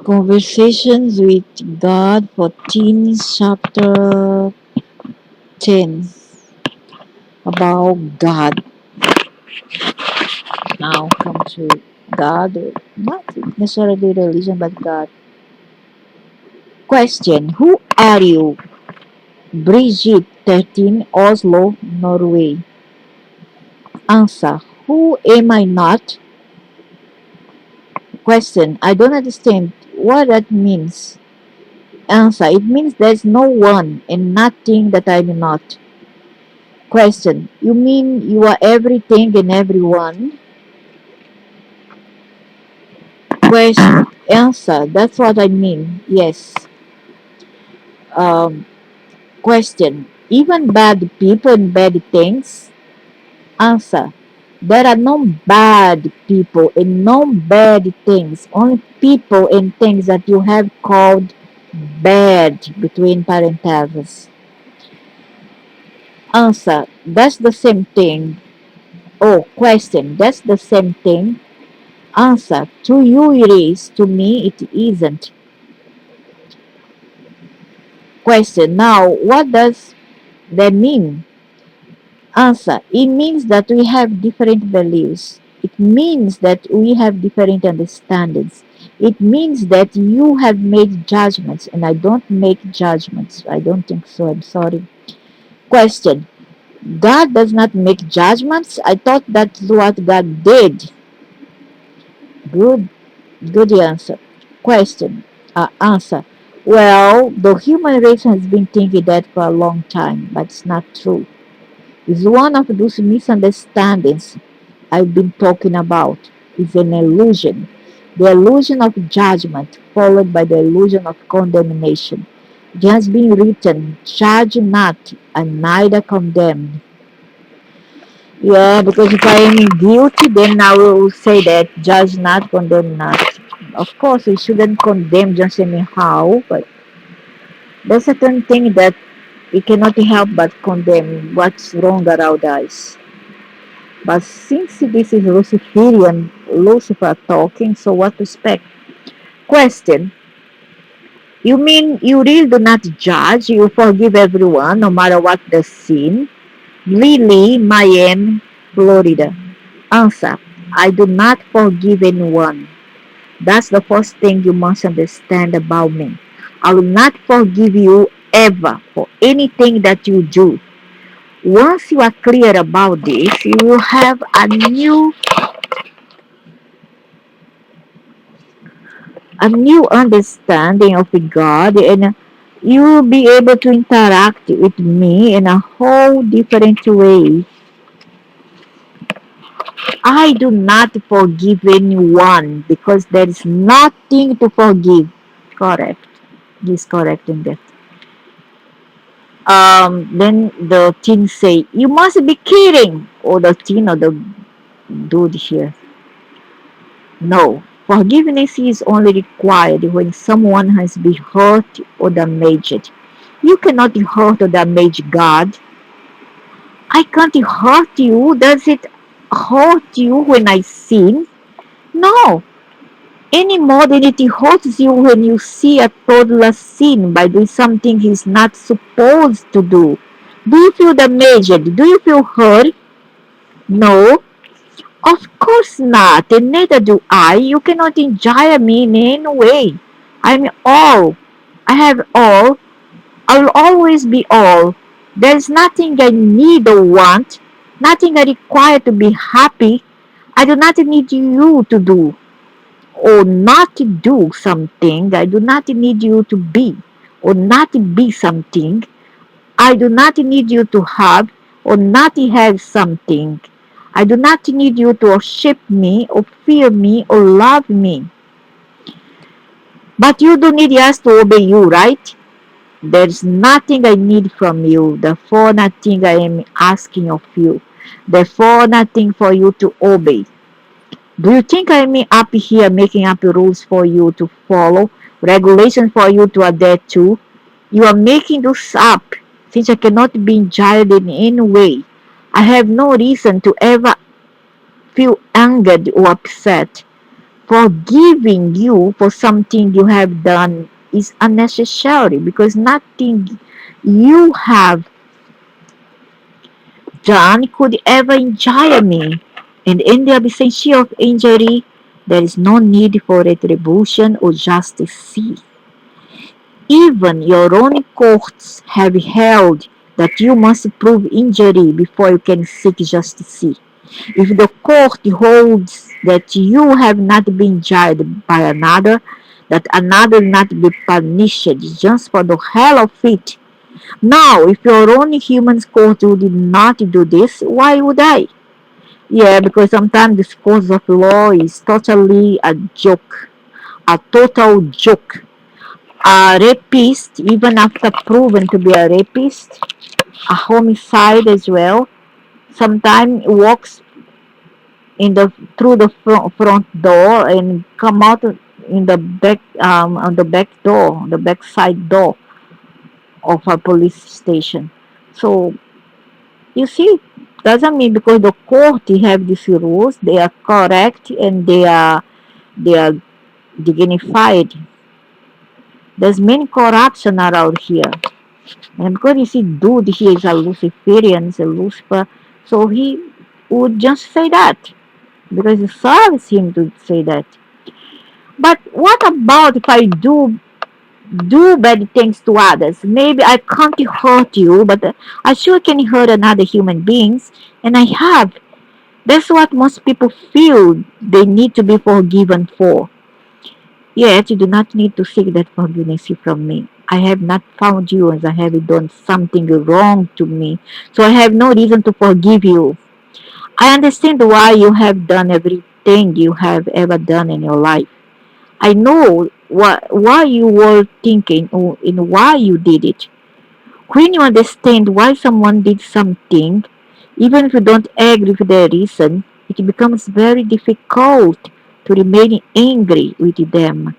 Conversations with God for Teens, chapter 10, about God. Now come to God, not necessarily religion, but God. Question: Who are you? Brigitte, 13, Oslo, Norway. Answer: Who am I not? Question: I don't understand what that means. Answer: It means there's no one and nothing that I'm not. Question: You mean you are everything and everyone? Question: Answer: That's what I mean. Yes. Um, Question: Even bad people and bad things? Answer: There are no bad people and no bad things. Only people and things that you have called bad between parentheses. Answer: That's the same thing. Oh, question: That's the same thing. Answer: To you it is, to me it isn't. Question: Now, what does that mean? Answer: It means that we have different beliefs. It means that we have different understandings. It means that you have made judgments and I don't make judgments. I don't think so. I'm sorry. Question: God does not make judgments? I thought that's what God did. Good. Good answer. Question. Answer. Well, the human race has been thinking that for a long time, but it's not true. It's one of those misunderstandings I've been talking about. It's an illusion. The illusion of judgment followed by the illusion of condemnation. It has been written, judge not and neither condemn. Yeah, because if I am guilty, then I will say that judge not, condemn not. Of course, we shouldn't condemn just anyhow, but there's a certain thing that we cannot help but condemn what's wrong around us. But since this is Luciferian, Lucifer talking, so what to expect? Question: You mean you really do not judge? You forgive everyone, no matter what the sin? Lily, Miami, Florida. Answer: I do not forgive anyone. That's the first thing you must understand about me. I will not forgive you ever for anything that you do. Once you are clear about this, you will have a new understanding of God, and you will be able to interact with me in a whole different way. I do not forgive anyone because there is nothing to forgive. Correct. He's correct in that. Then the teen say, "You must be kidding," or the teen or the dude here. No, forgiveness is only required when someone has been hurt or damaged. You cannot hurt or damage God. I can't hurt you. Does it hurt you when I sin? No, any more than it hurts you when you see a toddler sin by doing something he's not supposed to do. Do you feel damaged? Do you feel hurt? No, of course not, and neither do I. You cannot enjoy me in any way. I'm all. I have all. I will always be all. There's nothing I need or want, nothing I require to be happy. I do not need you to do or not to do something. I do not need you to be or not to be something. I do not need you to have or not to have something. I do not need you to worship me or fear me or love me. But you do need us to obey you, right? There's nothing I need from you. Therefore, nothing I am asking of you. Therefore, nothing for you to obey. Do you think I'm up here making up rules for you to follow, regulations for you to adhere to? You are making those up, since I cannot be judged in any way. I have no reason to ever feel angered or upset. Forgiving you for something you have done is unnecessary because nothing you have done could ever injure me. And in the absence of injury, there is no need for retribution or justice. Even your own courts have held that you must prove injury before you can seek justice. If the court holds that you have not been judged by another, that another not be punished just for the hell of it. Now, if your own human court would not do this, why would I? Yeah, because sometimes this court of law is totally a joke, a total joke. A rapist, even after proven to be a rapist, a homicide as well, sometimes walks in the through the front door and come out in the back on the back door, the back side door of a police station. So you see, doesn't mean because the court have these rules, they are correct and they are dignified. There's many corruption around here. And because you see, dude, he is a Luciferian, a Lucifer, so he would just say that because it serves him to say that. But what about if I do bad things to others? Maybe I can't hurt you, but I sure can hurt another human beings, and I have. That's what most people feel they need to be forgiven for. Yet you do not need to seek that forgiveness from me. I have not found you as I have done something wrong to me, so I have no reason to forgive you. I understand why you have done everything you have ever done in your life. I know why you were thinking or in why you did it. When you understand why someone did something, even if you don't agree with their reason, it becomes very difficult to remain angry with them.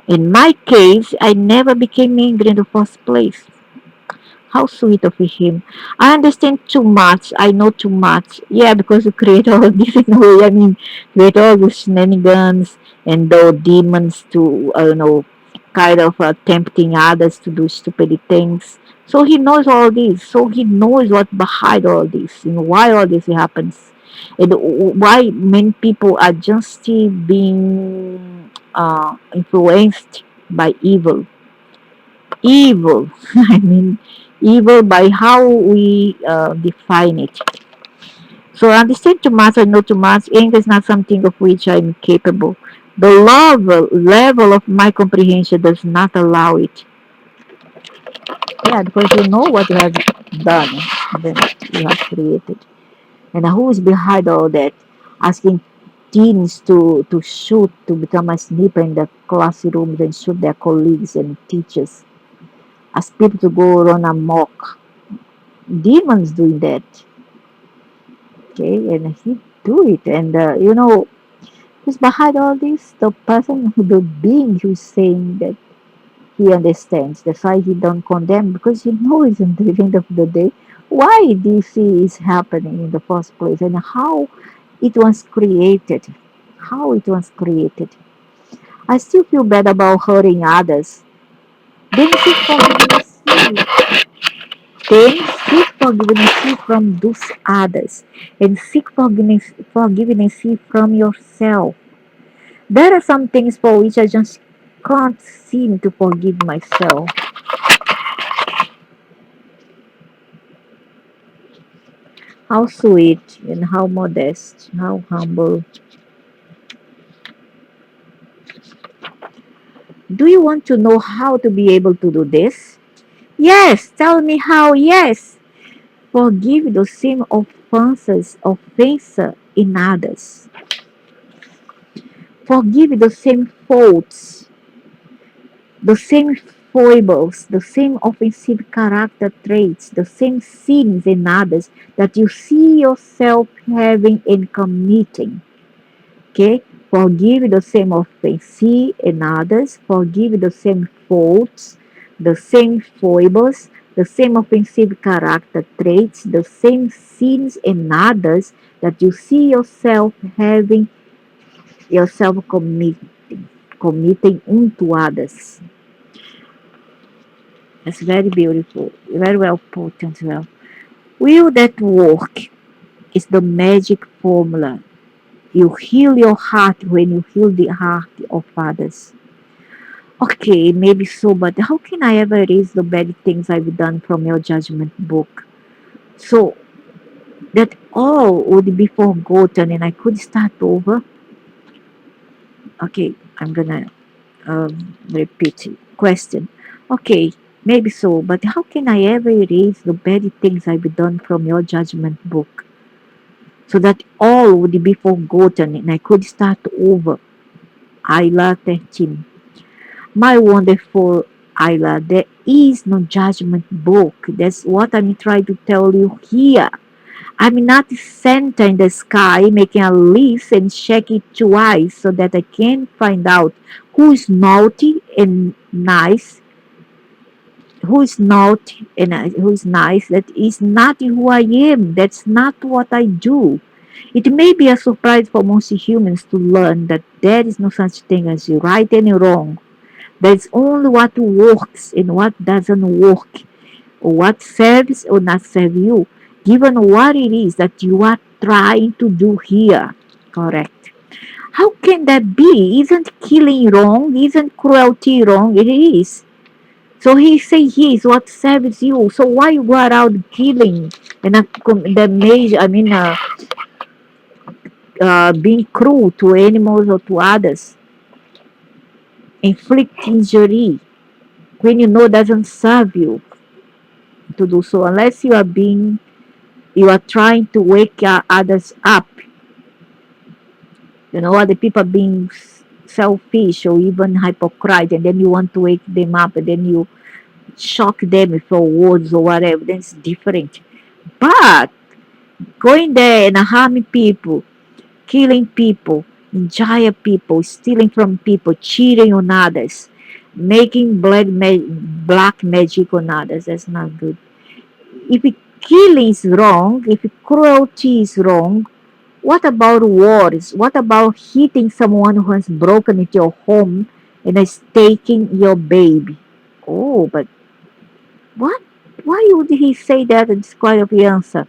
In my case, I never became angry in the first place. How sweet of him. I understand too much. I know too much. Yeah, because you create all this in a way. I mean, create all these shenanigans and the demons to, I don't know, kind of tempting others to do stupid things. So he knows all this. So he knows what behind all this and why all this happens. And why many people are just being influenced by evil. Evil. I mean, evil by how we define it. So I understand too much, I know too much. Anger is not something of which I'm capable. The level of my comprehension does not allow it. Yeah, because you know what you have done, then you have created. And who is behind all that? Asking teens to shoot, to become a sniper in the classrooms and shoot their colleagues and teachers. Ask people to go run amok. Demons doing that. Okay, and he do it. And who's behind all this? The person, the being who's saying that he understands. That's why he don't condemn because he knows in the end of the day why this is happening in the first place and how it was created. How it was created. I still feel bad about hurting others. Then seek forgiveness. Then seek forgiveness from those others and seek forgiveness from yourself. There are some things for which I just can't seem to forgive myself. How sweet and how modest, how humble. Do you want to know how to be able to do this? Yes, tell me how. Yes. Forgive the same offense in others. Forgive the same faults, the same foibles, the same offensive character traits, the same sins in others that you see yourself having and committing. Okay? Forgive the same offense in others, forgive the same faults, the same foibles, the same offensive character traits, the same sins in others that you see yourself having yourself committing into others. That's very beautiful, very well put as well. Will that work is the magic formula. You heal your heart when you heal the heart of others. Okay, maybe so, but how can I ever erase the bad things I've done from your judgment book? So that all would be forgotten and I could start over? Okay, I'm gonna repeat it. Question. Okay, maybe so, but how can I ever erase the bad things I've done from your judgment book so that all would be forgotten and I could start over? Ayla 13. My wonderful Ayla, there is no judgment book. That's what I'm trying to tell you here. I'm not Santa in the sky making a list and check it twice so that I can find out who's naughty and nice, who's not and who's nice. That is not who I am. That's not what I do. It may be a surprise for most humans to learn that there is no such thing as right and wrong. There's only what works and what doesn't work, or what serves or not serve you, given what it is that you are trying to do here. Correct. How can that be? Isn't killing wrong? Isn't cruelty wrong? It is. So he say yes, what serves you. So why you go around killing and the major? I mean, being cruel to animals or to others, inflict injury when you know doesn't serve you to do so, unless you are trying to wake others up. You know, other people being selfish or even hypocrite, and then you want to wake them up, and then you shock them with your words or whatever. Then it's different. But going there and harming people, killing people, injure people, stealing from people, cheating on others, making black magic on others, that's not good. If killing is wrong, if cruelty is wrong, what about wars? What about hitting someone who has broken into your home and is taking your baby? Oh, but what? Why would he say that in this kind of answer?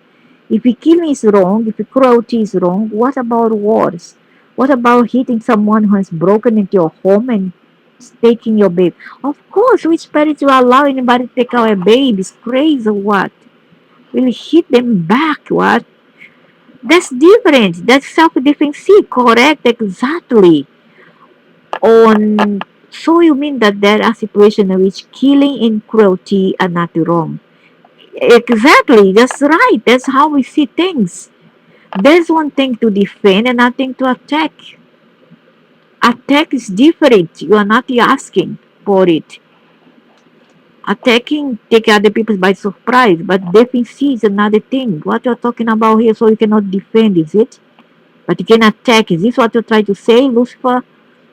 If killing is wrong, if cruelty is wrong, what about wars? What about hitting someone who has broken into your home and is taking your baby? Of course, which parents will allow anybody to take our babies? Crazy or what? Will hit them back, what? That's different. That's self-defense, correct? Exactly. On so you mean that there are situations in which killing and cruelty are not wrong? Exactly. That's right. That's how we see things. There's one thing to defend and nothing to attack. Attack is different. You are not asking for it. Attacking take other people by surprise, but defense is another thing. What you're talking about here, so you cannot defend, is it? But you can attack. Is this what you try to say, Lucifer?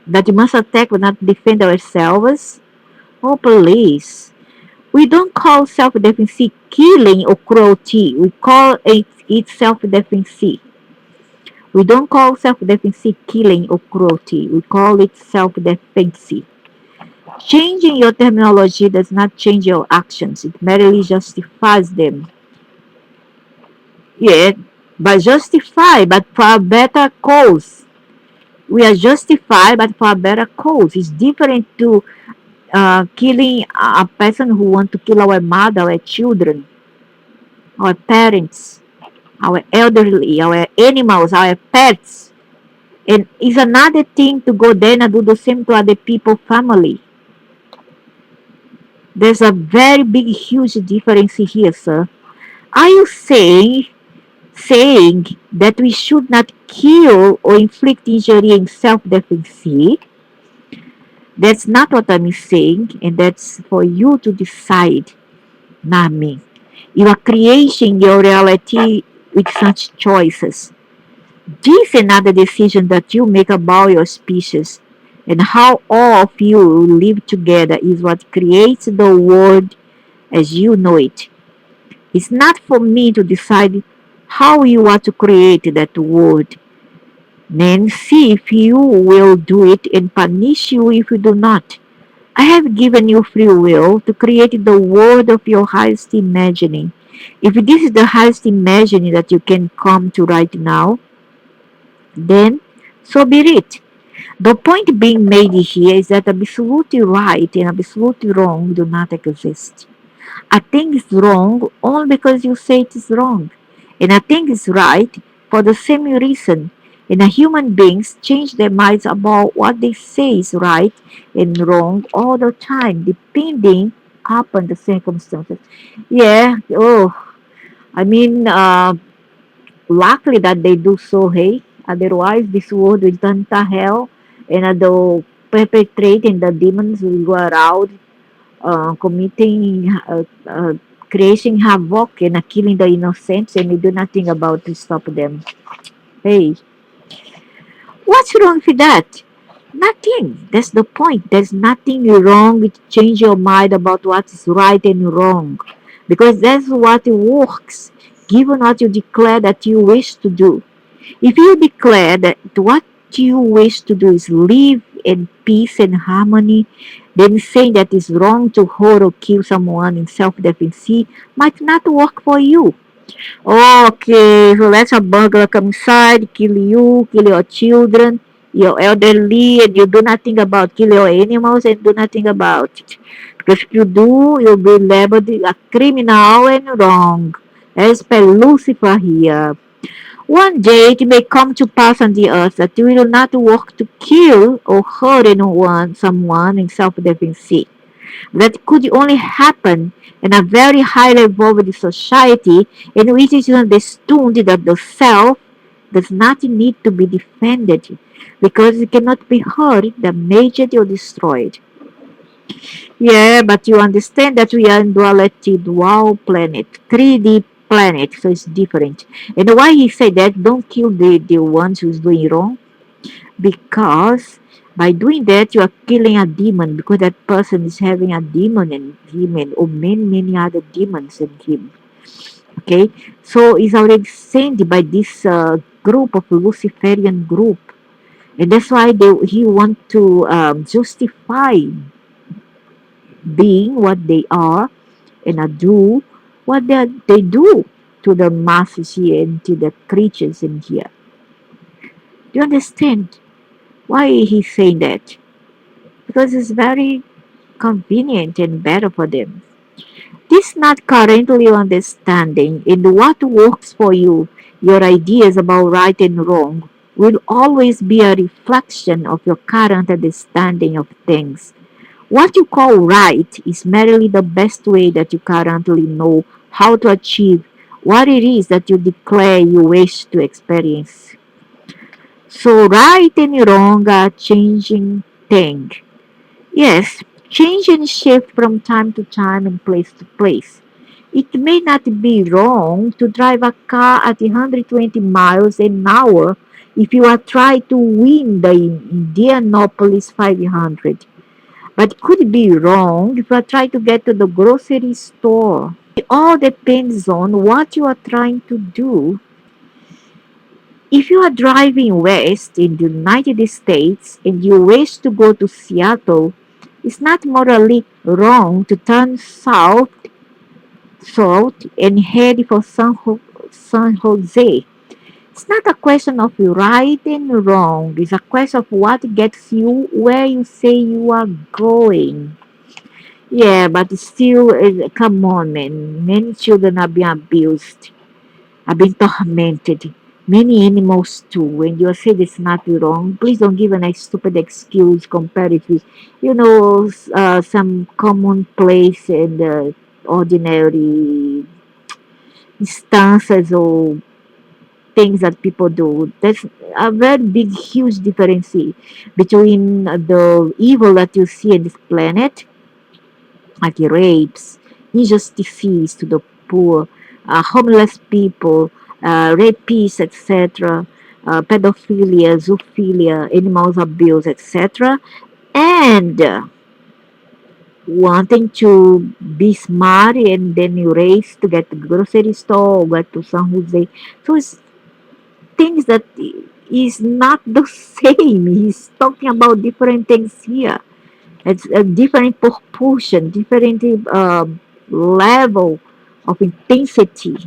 That you must attack but not defend ourselves? Oh, please. We don't call self-defense killing or cruelty. We call it self-defense. We don't call self-defense killing or cruelty. We call it self-defense. Changing your terminology does not change your actions. It merely justifies them. Yeah, but justify, but for a better cause. We are justified, but for a better cause. It's different to killing a person who wants to kill our mother, our children, our parents, our elderly, our animals, our pets. And it's another thing to go there and do the same to other people's family. There's a very big, huge difference here, sir. Are you saying that we should not kill or inflict injury in self-defense? That's not what I'm saying, and that's for you to decide, not me. You are creating your reality with such choices. This is another decision that you make about your species, and how all of you live together is what creates the world as you know it. It's not for me to decide how you are to create that world. Then see if you will do it and punish you if you do not. I have given you free will to create the world of your highest imagining. If this is the highest imagining that you can come to right now, then so be it. The point being made here is that absolutely right and absolutely wrong do not exist. A thing is wrong only because you say it is wrong, and a thing is right for the same reason. And human beings change their minds about what they say is right and wrong all the time, depending upon the circumstances. Yeah, oh, I mean, luckily that they do so, hey. Otherwise, this world will turn to hell, and the perpetrate and the demons will go around committing, creating havoc and killing the innocents, and we do nothing about to stop them. Hey, what's wrong with that? Nothing. That's the point. There's nothing wrong with change your mind about what is right and wrong, because that's what works. Given what you declare that you wish to do, if you declare that what you wish to do is live in peace and harmony, then saying that it's wrong to hurt or kill someone in self-defense might not work for you. Okay, so let's a burglar come inside, kill you, kill your children, your elderly, and you do nothing about kill your animals and do nothing about it. Because if you do, you'll be labeled a criminal and wrong. As per Lucifer here. One day it may come to pass on the earth that you will not work to kill or hurt anyone, someone in self-defense. That could only happen in a very high level of the society in which it is understood that the self does not need to be defended because it cannot be hurt, damaged, or destroyed. Yeah, but you understand that we are in duality, dual planet, 3D planet, so it's different. And why he said that, don't kill the ones who's doing wrong? Because by doing that, you are killing a demon because that person is having a demon in him and or many other demons in him. Okay, so it's already sent by this group of Luciferian group, and that's why he want to justify being what they are and do what they do to the masses here and to the creatures in here. Do you understand why he's saying that? Because it's very convenient and better for them. This not currently understanding in what works for you, your ideas about right and wrong, will always be a reflection of your current understanding of things. What you call right is merely the best way that you currently know how to achieve what it is that you declare you wish to experience. So right and wrong are changing things. Yes, change and shift from time to time and place to place. It may not be wrong to drive a car at 120 miles an hour if you are trying to win the Indianapolis 500. But it could be wrong if you are trying to get to the grocery store. It all depends on what you are trying to do. If you are driving west in the United States and you wish to go to Seattle, it's not morally wrong to turn south and head for San Jose. It's not a question of right and wrong. It's a question of what gets you where you say you are going. Yeah, but still, come on, man. Many children are being abused. I've been tormented. Many animals too. When you say it's not wrong, please don't give a stupid excuse comparatively. Some commonplace and ordinary instances or things that people do. There's a very big, huge difference between the evil that you see on this planet, like rapes, injustices to the poor, homeless people, rapists, etc., pedophilia, zoophilia, animals abuse, etc., and wanting to be smart and then you race to get to the grocery store or get to San Jose. So it's things that is not the same. He's talking about different things here. It's a different proportion, different level of intensity.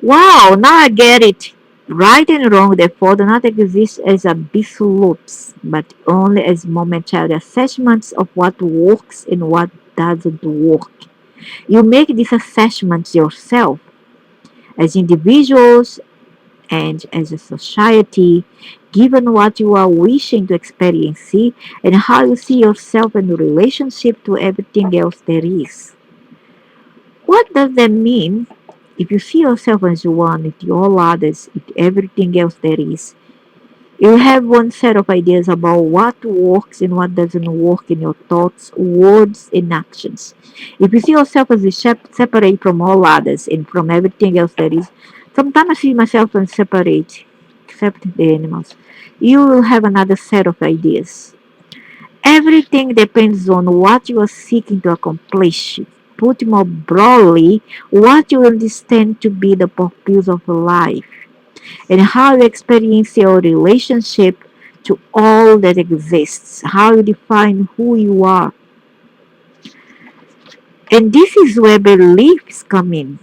Wow, now I get it. Right and wrong, therefore, do not exist as absolutes, but only as momentary assessments of what works and what doesn't work. You make these assessments yourself as individuals and as a society, given what you are wishing to experience see, and how you see yourself in relationship to everything else there is. What does that mean? If you see yourself as one with all others, with everything else there is, you have one set of ideas about what works and what doesn't work in your thoughts, words, and actions. If you see yourself as separate from all others and from everything else there is, sometimes I see myself as separate, except the animals. You will have another set of ideas. Everything depends on what you are seeking to accomplish. Put more broadly, what you understand to be the purpose of life and how you experience your relationship to all that exists, how you define who you are. And this is where beliefs come in.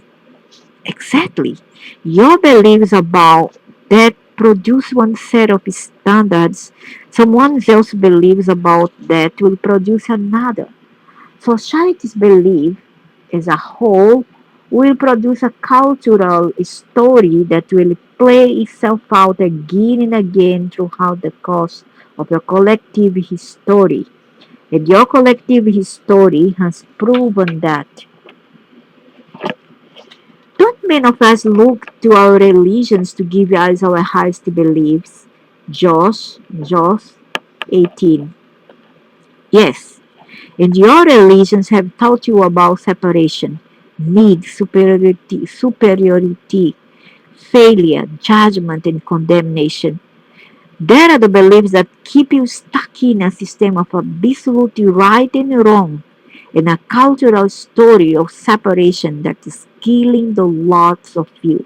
Exactly. Your beliefs about that produce one set of standards, someone else believes about that will produce another. Society's belief as a whole will produce a cultural story that will play itself out again and again throughout the course of your collective history. And your collective history has proven that. Don't many of us look to our religions to give us our highest beliefs? Josh 18. Yes, and your religions have taught you about separation, need, superiority, failure, judgment, and condemnation. There are the beliefs that keep you stuck in a system of absolute right and wrong, in a cultural story of separation that is killing the lots of you.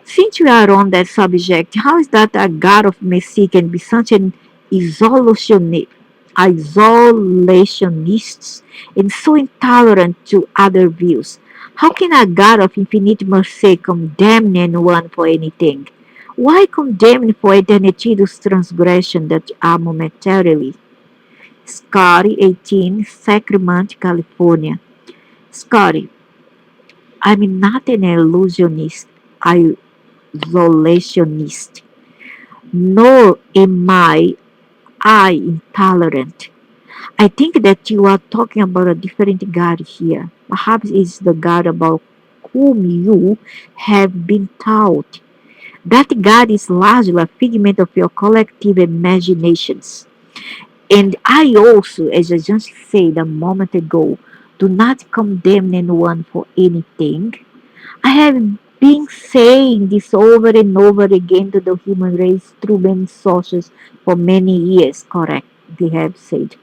Since we are on that subject, how is that a God of mercy can be such an isolationist, isolationist and so intolerant to other views? How can a God of infinite mercy condemn anyone for anything? Why condemn for eternity those transgressions that are momentarily? Scotty, 18, Sacramento, California. Scotty, I'm not an illusionist, isolationist. Nor am I intolerant. I think that you are talking about a different God here. Perhaps it's the God about whom you have been taught. That God is largely a figment of your collective imaginations. And I also, as I just said a moment ago, do not condemn anyone for anything. I have been saying this over and over again to the human race through many sources for many years, correct? They have said.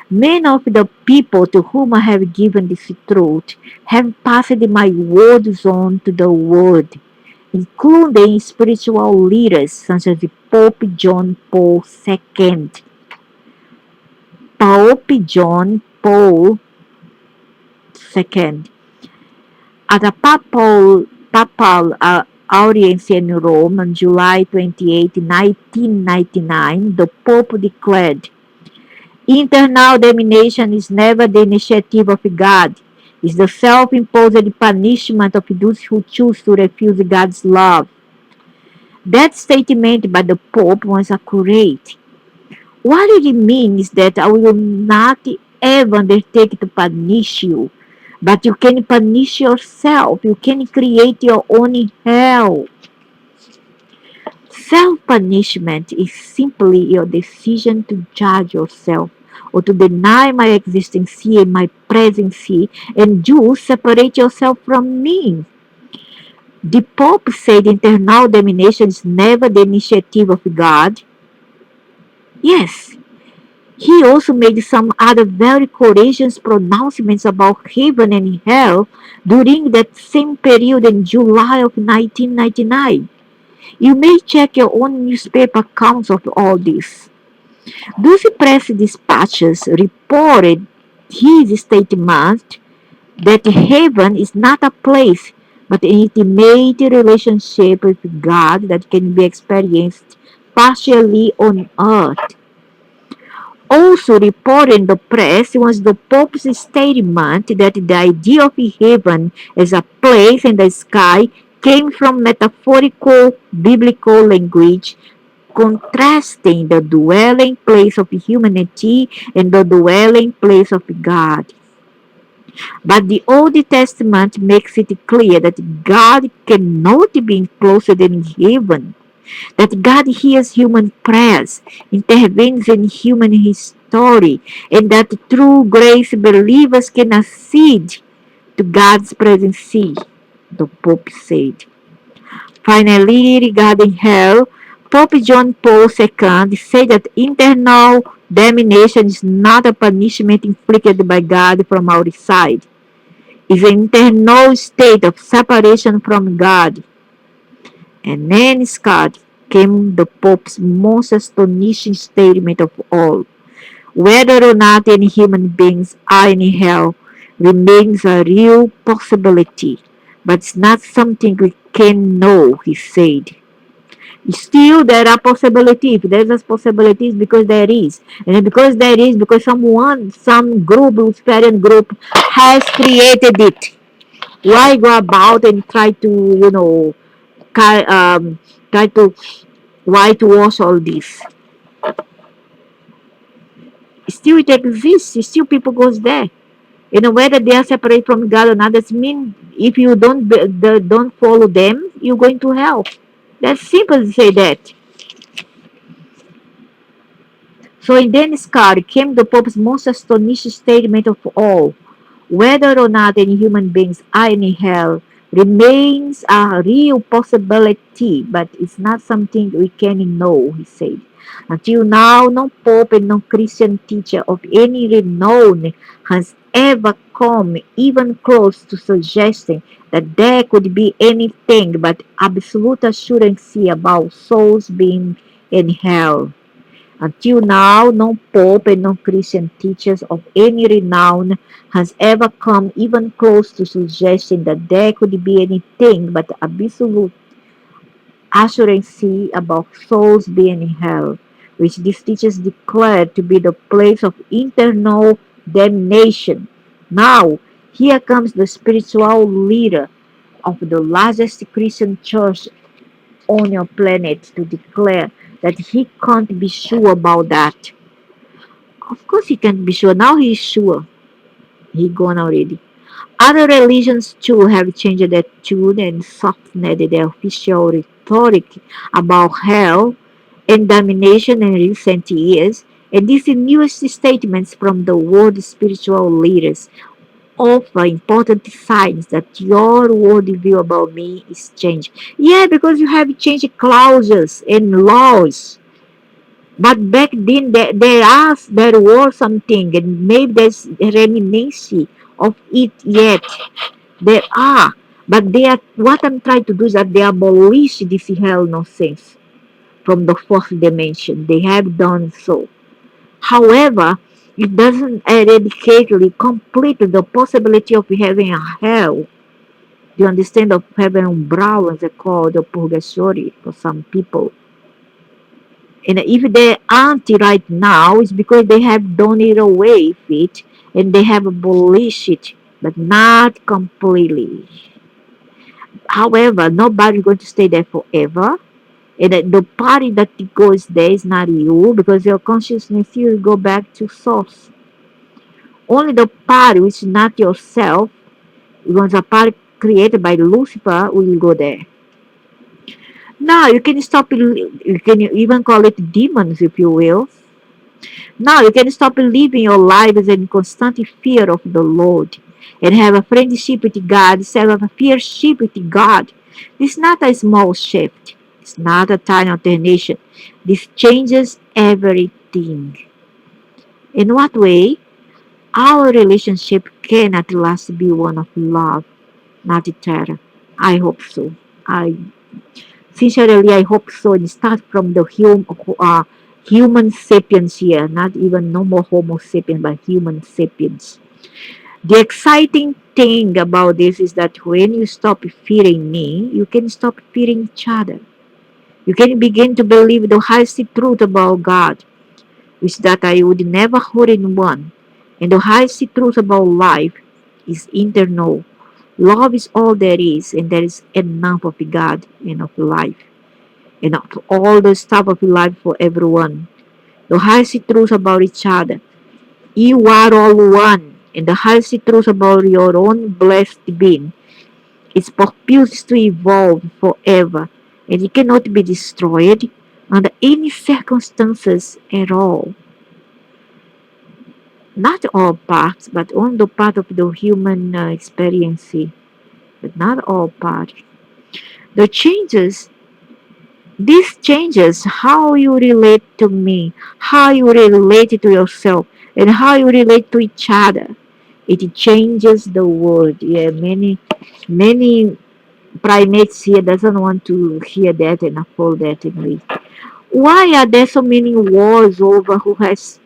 Many of the people to whom I have given this truth have passed my words on to the world, including spiritual leaders such as Pope John Paul II. Pope John Paul II. At a papal audience in Rome on July 28, 1999, the Pope declared, internal domination is never the initiative of God. It's the self-imposed punishment of those who choose to refuse God's love. That statement by the Pope was accurate. What it means is that I will not ever undertake to punish you, but you can punish yourself. You can create your own hell. Self-punishment is simply your decision to judge yourself or to deny my existence and my presence and you separate yourself from me. The Pope said internal domination is never the initiative of God. Yes, he also made some other very courageous pronouncements about heaven and hell during that same period in July of 1999. You may check your own newspaper accounts of all this. Those press dispatches reported his statement that heaven is not a place, but an intimate relationship with God that can be experienced partially on earth. Also reported in the press was the Pope's statement that the idea of heaven as a place in the sky came from metaphorical biblical language, contrasting the dwelling place of humanity and the dwelling place of God. But the Old Testament makes it clear that God cannot be enclosed in heaven, that God hears human prayers, intervenes in human history, and that through grace believers can accede to God's presence, the Pope said. Finally, regarding hell, Pope John Paul II said that internal damnation is not a punishment inflicted by God from outside. It's an internal state of separation from God. And then, Scott, came the Pope's most astonishing statement of all. Whether or not any human beings are in hell remains a real possibility, but it's not something we can know, he said. Still, there are possibilities. If there's a possibility, it's because there is. And because there is, because someone, some group, Luciferian group, has created it. Why go about and try to, try, um, try to whitewash all this? Still, it exists. Still, people goes there. Whether they are separate from God or not, that mean if you don't follow them, you're going to hell. That's simple to say that. So in Dennis card came the Pope's most astonishing statement of all. Whether or not any human beings are in hell remains a real possibility, but it's not something we can know, he said. Until now, no Pope and no Christian teacher of any renown has ever come even close to suggesting that there could be anything but absolute assurance about souls being in hell. Until now, no pope and no Christian teachers of any renown has ever come even close to suggesting that there could be anything but absolute assurance about souls being in hell, which these teachers declare to be the place of eternal damnation. Now, here comes the spiritual leader of the largest Christian church on your planet to declare that he can't be sure about that. Of course he can't be sure. Now he's sure. He gone already. Other religions too have changed their tune and softened their official rhetoric about hell and damnation in recent years. And these newest statements from the world's spiritual leaders offer important signs that your worldview about me is changed. Yeah, because you have changed clauses and laws. But back then, there was something, and maybe there's reminiscence of it yet. There are, but they are. What I'm trying to do is that they abolish this hell nonsense from the fourth dimension. They have done so. However, it doesn't eradicately complete the possibility of having a hell. Do you understand? Of having a brow, as they call the purgatory for some people. And if they aren't right now, it's because they have done it away with it and they have abolished it, but not completely. However, nobody's going to stay there forever. And the party that goes there is not you because your consciousness will go back to source. Only the party which is not yourself, because a party created by Lucifer, will go there. Now you can stop it, you can even call it demons if you will. Now you can stop living your lives in constant fear of the Lord and have a friendship with God instead of a fearship with God. This is not a small shift. It's not a tiny alternation. This changes everything. In what way? Our relationship can at last be one of love, not terror. I hope so. I Sincerely, I hope so. And start from the human sapiens here, not even no more Homo sapiens, but human sapiens. The exciting thing about this is that when you stop fearing me, you can stop fearing each other. You can begin to believe the highest truth about God, which that I would never hold in one. And the highest truth about life is internal. Love is all there is, and there is enough of God and of life, and of all the stuff of life for everyone. The highest truth about each other. You are all one, and the highest truth about your own blessed being is purpose to evolve forever, and it cannot be destroyed under any circumstances at all. Not all parts, but on the part of the human experience, but not all parts. The changes, this changes how you relate to me, how you relate to yourself, and how you relate to each other. It changes the world. Yeah, many primates here doesn't want to hear that and uphold that in me. Why are there so many wars over who has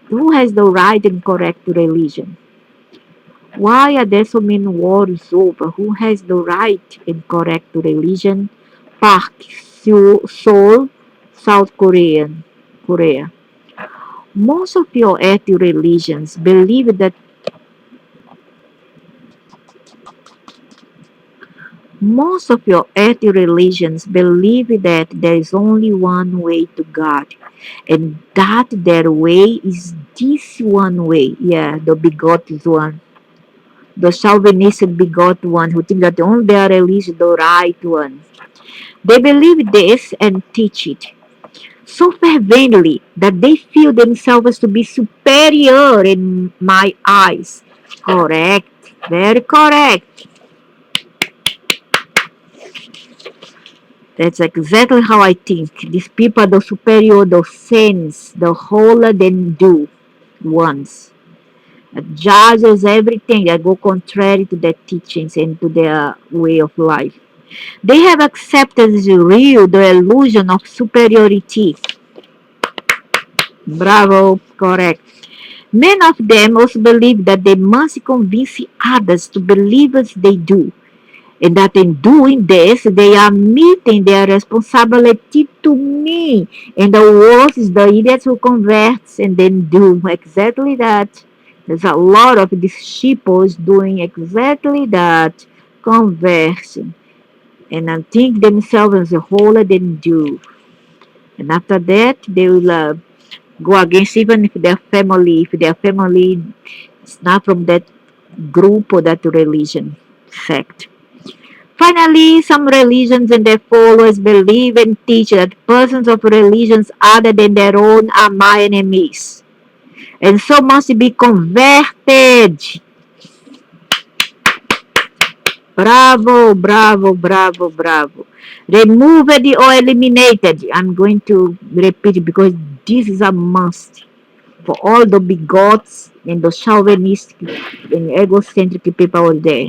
the right and correct religion? Why are there so many wars over who has the right and correct religion? Park Seoul, South Korea. Most of your ethnic religions believe that most of your ethnic religions believe that there is only one way to God, and that their way is this one way. Yeah, the begotten one, the chauvinistic begotten one who think that only their religion is the right one. They believe this and teach it so fervently that they feel themselves to be superior in my eyes. Correct, very correct. That's exactly how I think. These people are the superior, the saints, the holier than do ones. That judges everything that go contrary to their teachings and to their way of life. They have accepted as real the illusion of superiority. Bravo, correct. Many of them also believe that they must convince others to believe as they do, and that in doing this, they are meeting their responsibility to me. And the worst is the idiots who converts and then do exactly that. There's a lot of disciples doing exactly that, conversion, and I think themselves as a whole than do. And after that, they will go against even if their family is not from that group or that religion sect. Finally, some religions and their followers believe and teach that persons of religions other than their own are my enemies, and so must be converted. Bravo, bravo, bravo, bravo. Removed or eliminated. I'm going to repeat it because this is a must for all the bigots and the chauvinistic and egocentric people out there.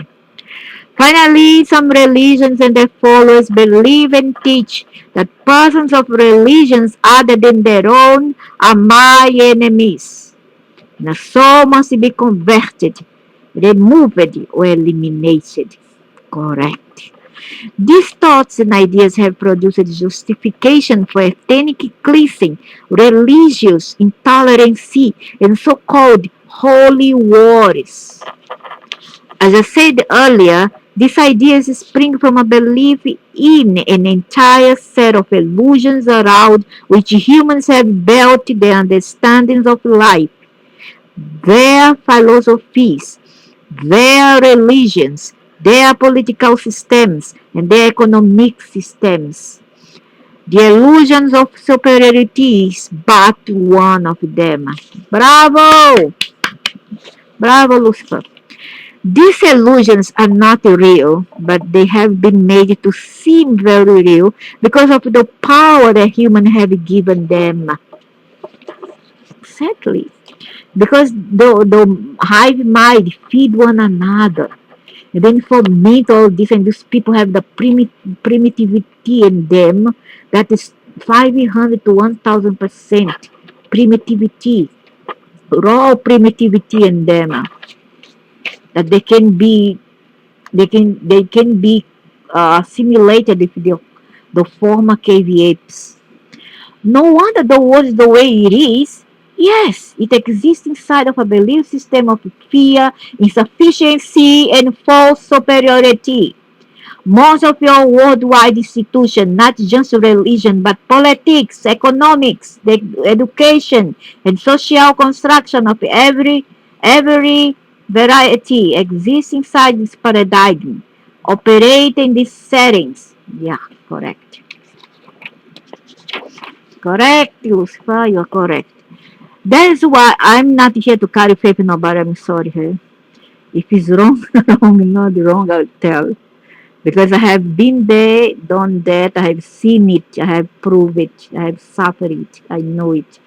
Finally, some religions and their followers believe and teach that persons of religions other than their own are my enemies. And so must be converted, removed, or eliminated. Correct. These thoughts and ideas have produced justification for ethnic cleansing, religious intolerance, and so-called holy wars. As I said earlier, these ideas spring from a belief in an entire set of illusions around which humans have built their understandings of life, their philosophies, their religions, their political systems, and their economic systems. The illusions of superiority is but one of them. Bravo! Bravo, Lucifer. These illusions are not real, but they have been made to seem very real because of the power that humans have given them. Exactly. Because the hive mind feed one another. And then for me, all this and these people have the primitivity in them that is 500 to 1000% primitivity, raw primitivity in them, that they can be simulated if the former cave apes. No wonder the world is the way it is. Yes, it exists inside of a belief system of fear, insufficiency, and false superiority. Most of your worldwide institutions, not just religion, but politics, economics, the education, and social construction of every variety exists inside this paradigm, operate in these settings. Yeah, correct. Correct, Lucifer, you're correct. That is why I'm not here to carry faith in nobody. I'm sorry. Hey? If it's wrong, wrong, not wrong, I'll tell. Because I have been there, done that, I have seen it, I have proved it, I have suffered it, I know it.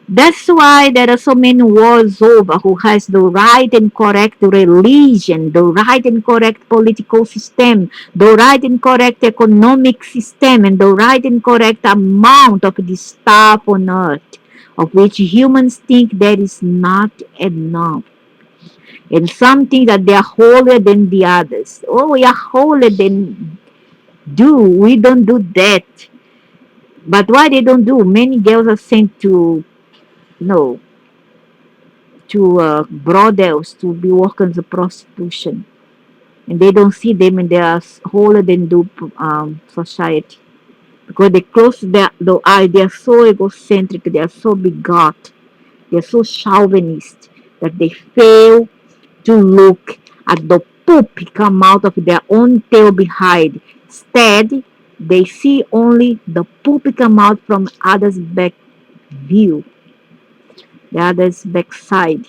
That's why there are so many worlds over who has the right and correct religion, the right and correct political system, the right and correct economic system, and the right and correct amount of the stuff on earth, of which humans think there is not enough. And something that they are holier than the others. Oh, we are holier than do. We don't do that. But why they don't do? Many girls are sent to no to brothels to be workers of prostitution, and they don't see them in their holier than do society because they close the eye. They are so egocentric. They are so bigot. They are so chauvinist that they fail to look at the poop come out of their own tail behind. Instead, they see only the poop come out from others' back view, the other's backside,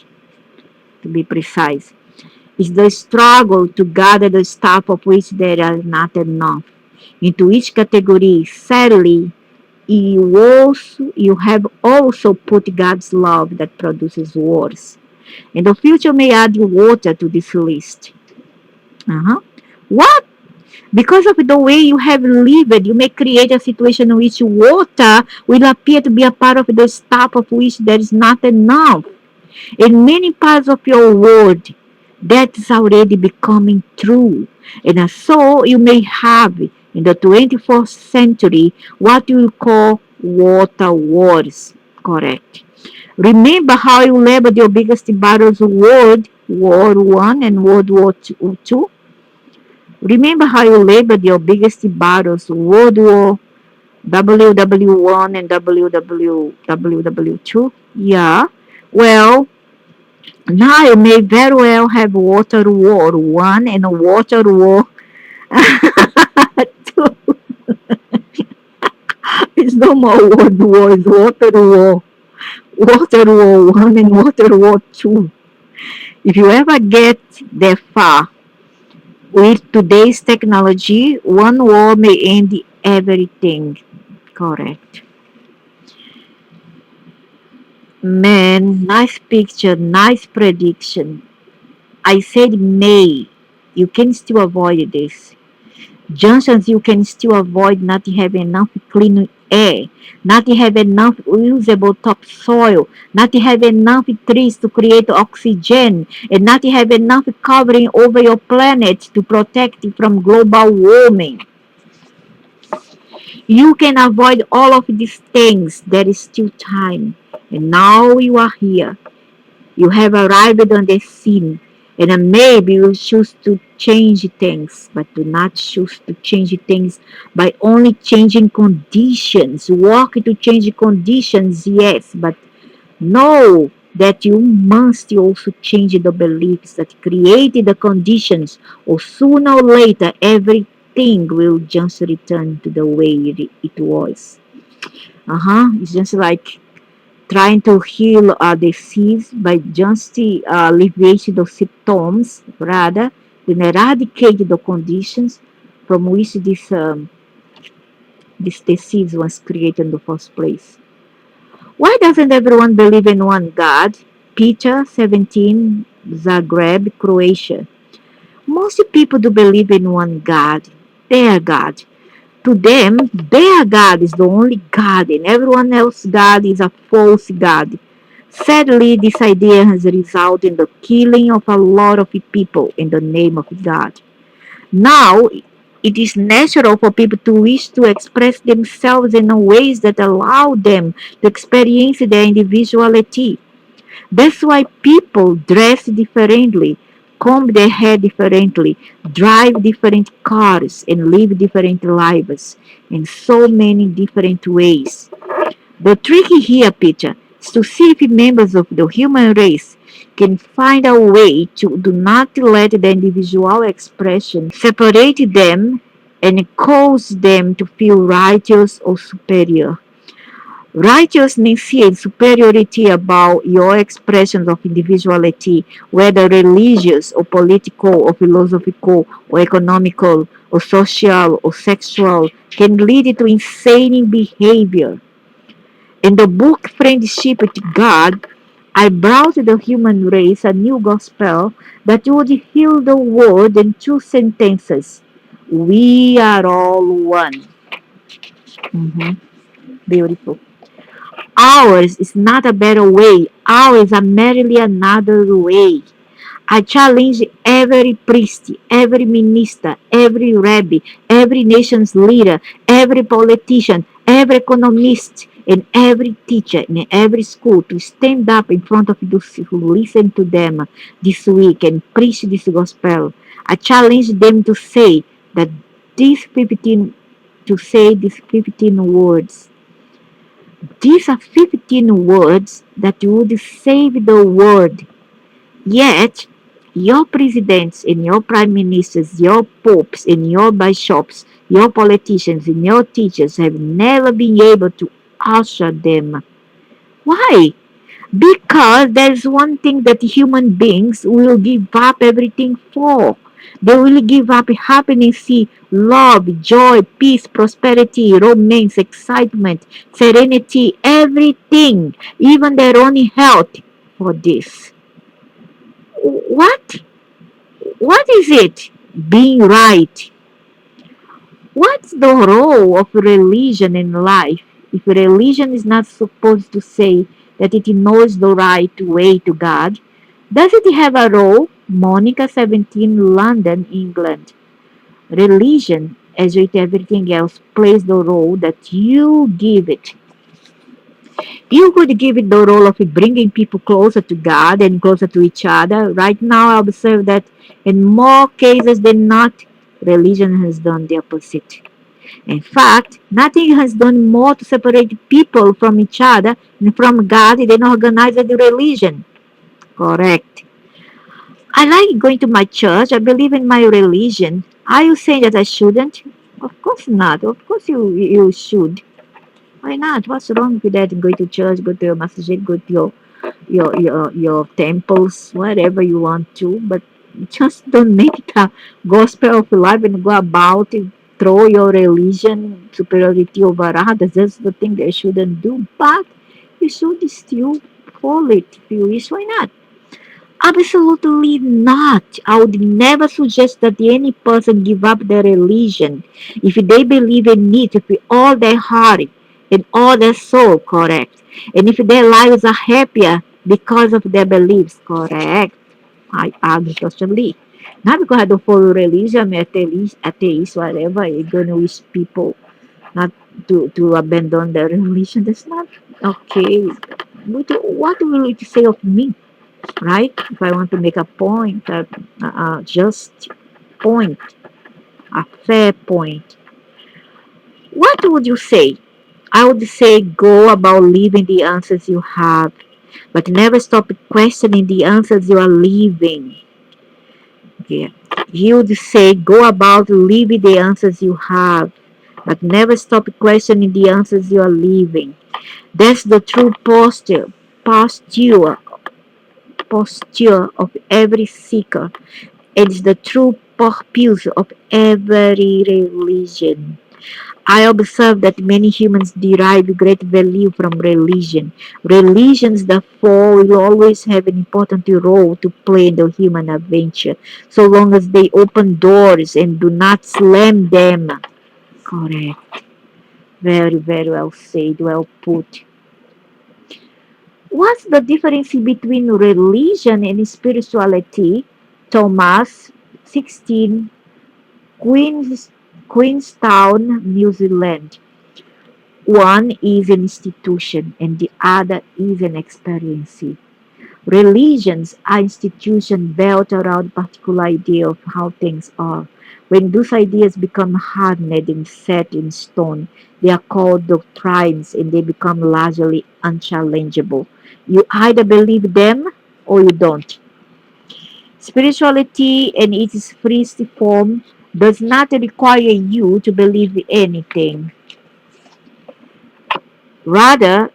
to be precise. It's the struggle to gather the stuff of which there are not enough. Into each category, sadly, you have also put God's love that produces wars. And the future may add water to this list. Uh-huh. What? Because of the way you have lived, you may create a situation in which water will appear to be a part of the stuff of which there is not enough. In many parts of your world, that is already becoming true. And so you may have in the 21st century what you call water wars. Correct. Remember how you labeled your biggest battles World War One and World War Two? Remember how you labeled your biggest battles World War WW1 and WW2? Yeah. Well, now you may very well have Water War 1 and a Water War 2. It's no more World War, it's Water War. Water War 1 and Water War 2. If you ever get that far, with today's technology, one war may end everything. Correct. Man, nice picture, nice prediction. I said may. You can still avoid this. Junctions you can still avoid not having enough clean air, not having enough usable topsoil, not having enough trees to create oxygen, and not having enough covering over your planet to protect it from global warming. You can avoid all of these things. There is still time. And now you are here. You have arrived on the scene, and maybe you choose to change things, but do not choose to change things by only changing conditions. Work to change conditions, yes, but know that you must also change the beliefs that created the conditions, or sooner or later everything will just return to the way it was. It's just like trying to heal disease by just alleviate the symptoms rather than eradicate the conditions from which this disease was created in the first place. Why doesn't everyone believe in one God? Peter 17, Zagreb, Croatia. Most people do believe in one God, their God. To them, their God is the only God, and everyone else's God is a false God. Sadly, this idea has resulted in the killing of a lot of people in the name of God. Now, it is natural for people to wish to express themselves in ways that allow them to experience their individuality. That's why people dress differently, comb their hair differently, drive different cars, and live different lives in so many different ways. The trick here, Peter, is to see if members of the human race can find a way to do not let the individual expression separate them and cause them to feel righteous or superior. Righteousness here is superiority about your expressions of individuality, whether religious or political or philosophical or economical or social or sexual, can lead to insane behavior. In the book Friendship with God, I brought to the human race a new gospel that would heal the world in two sentences. We are all one. Mhm. Beautiful. Ours is not a better way. Ours is a merely another way. I challenge every priest, every minister, every rabbi, every nation's leader, every politician, every economist, and every teacher in every school to stand up in front of those who listen to them this week and preach this gospel. I challenge them to say that these 15 to say these 15 words. These are 15 words that would save the world. Yet, your presidents and your prime ministers, your popes and your bishops, your politicians and your teachers have never been able to usher them. Why? Because there's one thing that human beings will give up everything for. They will give up happiness, love, joy, peace, prosperity, romance, excitement, serenity, everything, even their own health for this. What? What is it? Being right. What's the role of religion in life if religion is not supposed to say that it knows the right way to God? Does it have a role? Monica 17, London, England. Religion, as with everything else, plays the role that you give it. You could give it the role of bringing people closer to God and closer to each other. Right now, I observe that in more cases than not, religion has done the opposite. In fact, nothing has done more to separate people from each other and from God than organized religion. Correct. I like going to my church. I believe in my religion. Are you saying that I shouldn't? Of course not. Of course you should. Why not? What's wrong with that? Go to church, go to your masjid, go to your temples, whatever you want to, but just don't make it a gospel of life and go about it, throw your religion superiority over others. That's the thing they shouldn't do. But you should still follow it if you wish. Why not? Absolutely not. I would never suggest that any person give up their religion if they believe in it with all their heart and all their soul, correct. And if their lives are happier because of their beliefs, correct. I agree totally. Not because I don't follow religion, I'm atheist, whatever. You're going to wish people not to abandon their religion. That's not okay. What will it say of me? Right? If I want to make a point, a just point, a fair point, what would you say? I would say go about leaving the answers you have, but never stop questioning the answers you are leaving. Okay. You would say go about leaving the answers you have, but never stop questioning the answers you are leaving. That's the true posture of every seeker. It's the true purpose of every religion. I observe that many humans derive great value from religion. Religions, therefore, will always have an important role to play in the human adventure, so long as they open doors and do not slam them. Correct. Very, very well said, well put. What's the difference between religion and spirituality? Thomas, 16, Queens, Queenstown, New Zealand. One is an institution and the other is an experience. Religions are institutions built around a particular idea of how things are. When those ideas become hardened and set in stone, they are called doctrines and they become largely unchallengeable. You either believe them or you don't. Spirituality in its freest form does not require you to believe anything. Rather,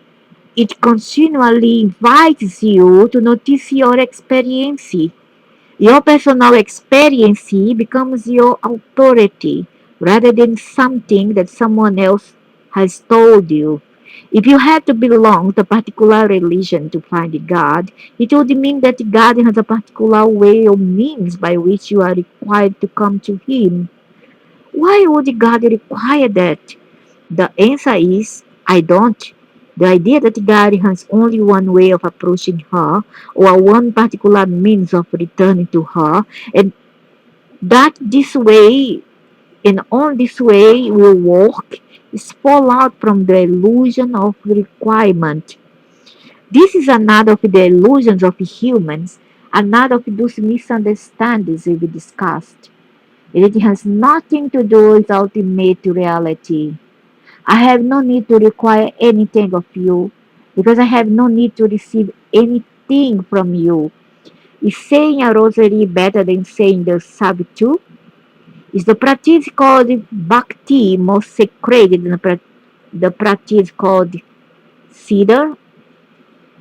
it continually invites you to notice your experience. Your personal experience becomes your authority rather than something that someone else has told you. If you had to belong to a particular religion to find God, it would mean that God has a particular way or means by which you are required to come to Him. Why would God require that? The answer is I don't. The idea that God has only one way of approaching her or one particular means of returning to her, and that this way and on this way will walk is fall out from the illusion of requirement. This is another of the illusions of humans, another of those misunderstandings we discussed. It has nothing to do with ultimate reality. I have no need to require anything of you because I have no need to receive anything from you. Is saying a rosary better than saying the Savitu? Is the practice called Bhakti more sacred than the practice called Cedar?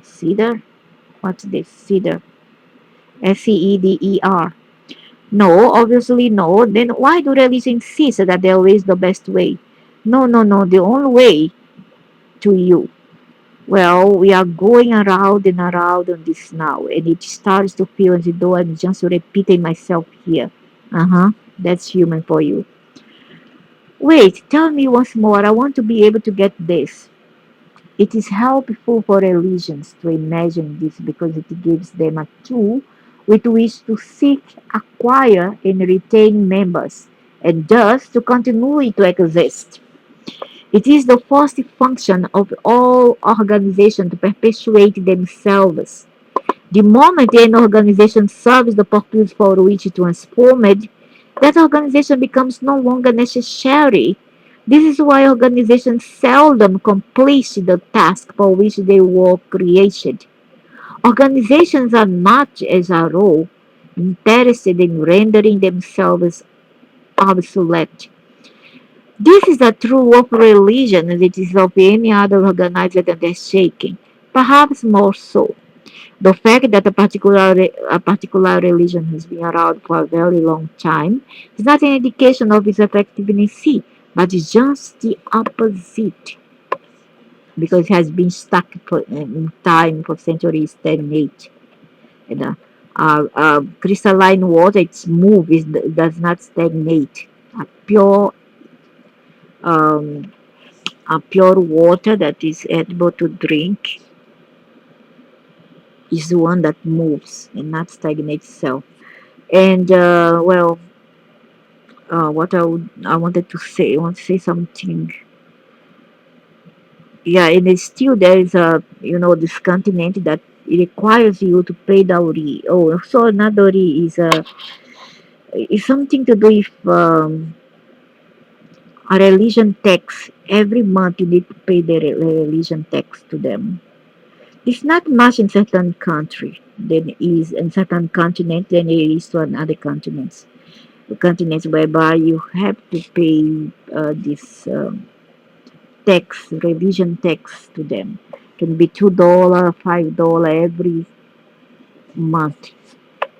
Cedar? What's this? Cedar. Ceder. No, obviously no. Then why do religions insist that there is the best way? No, no, no. The only way to you. Well, we are going around and around on this now, and it starts to feel as though I'm just repeating myself here. Uh huh. That's human for you. Wait, tell me once more. I want to be able to get this. It is helpful for religions to imagine this because it gives them a tool with which to seek, acquire, and retain members, and thus to continue to exist. It is the first function of all organizations to perpetuate themselves. The moment an organization serves the purpose for which it was formed, that organization becomes no longer necessary. This is why organizations seldom complete the task for which they were created. Organizations are not, as a rule, interested in rendering themselves obsolete. This is a true of religion as it is of any other organized undertaking, perhaps more so. The fact that a particular religion has been around for a very long time is not an indication of its effectiveness, but it's just the opposite because it has been stuck in time for centuries, stagnate. And, crystalline water, its move does not stagnate. A pure um, pure water that is able to drink is the one that moves and not stagnates itself. And what I wanted to say, I want to say something. Yeah, and it's still there is a this continent that it requires you to pay dowry. Oh, so not dowry is something to do with a religion tax. Every month you need to pay the religion tax to them. It's not much in certain country than it is in certain continent than it is to another continents. The continents whereby you have to pay this tax, religion tax to them. Can be $2, $5 every month.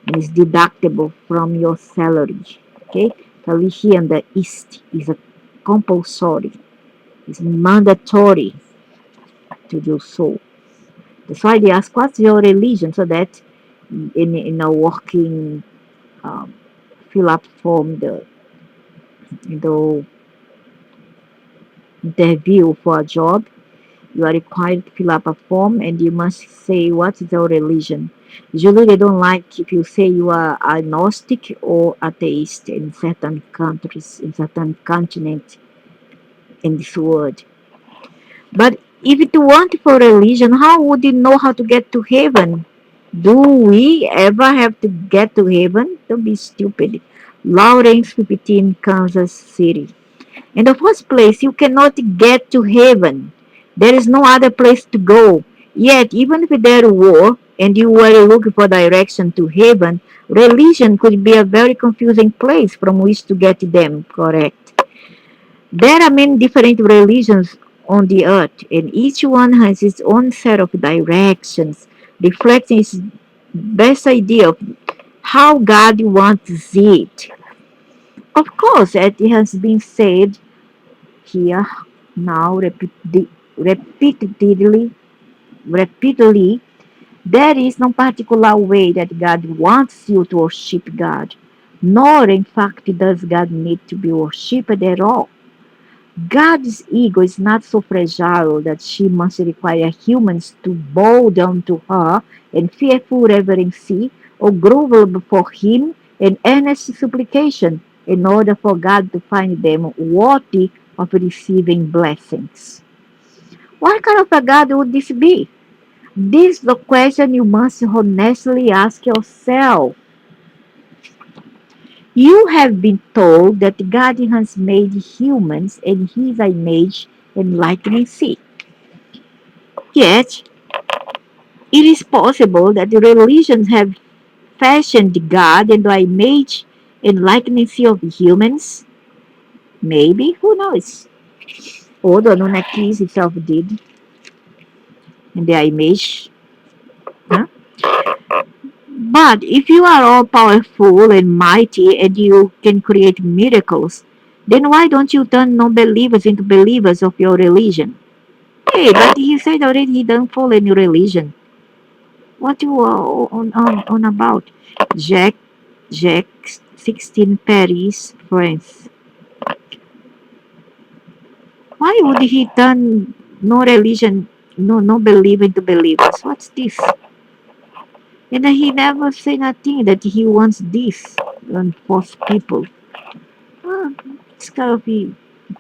And it's deductible from your salary. Okay? So here in the East is a compulsory. It's mandatory to do so. That's why they ask, what's your religion? So that in a working um, fill up form, the interview for a job, you are required to fill up a form and you must say what is your religion. Usually they don't like if you say you are agnostic or atheist in certain countries, in certain continents in this world. But if you want for religion, how would you know how to get to heaven? Do we ever have to get to heaven? Don't be stupid. Lawrence 15, Kansas City. In the first place, you cannot get to heaven. There is no other place to go. Yet, even if there were, and you were looking for direction to heaven, religion could be a very confusing place from which to get them correct. There are many different religions on the earth, and each one has its own set of directions, reflecting its best idea of how God wants it. Of course, as it has been said here now repeatedly, repeatedly, there is no particular way that God wants you to worship God, nor in fact does God need to be worshipped at all. God's ego is not so fragile that she must require humans to bow down to her in fearful reverency or grovel before him in earnest supplication in order for God to find them worthy of receiving blessings. What kind of a God would this be? This is the question you must honestly ask yourself. You have been told that God has made humans in his image and likeness. Yet, it is possible that the religions have fashioned God in the image and likeness of humans. Maybe, who knows? Or the Anunnakis itself did in their image. Huh? But if you are all powerful and mighty and you can create miracles, then why don't you turn non believers into believers of your religion? Hey, but he said already he don't follow any religion. What you are on about? Jack, Jack, 16 Paris, France. Why would he turn no religion, no belief into believers? What's this? And then he never say nothing that he wants this and force people. Ah, it's kind of a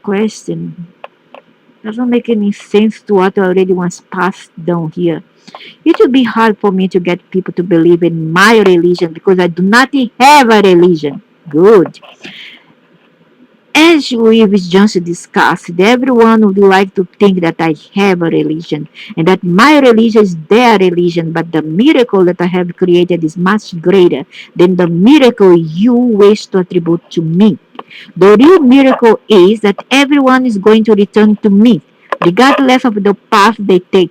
question. Doesn't make any sense to what already was passed down here. It would be hard for me to get people to believe in my religion because I do not have a religion. Good. As we've just discussed, everyone would like to think that I have a religion and that my religion is their religion, but the miracle that I have created is much greater than the miracle you wish to attribute to me. The real miracle is that everyone is going to return to me, regardless of the path they take.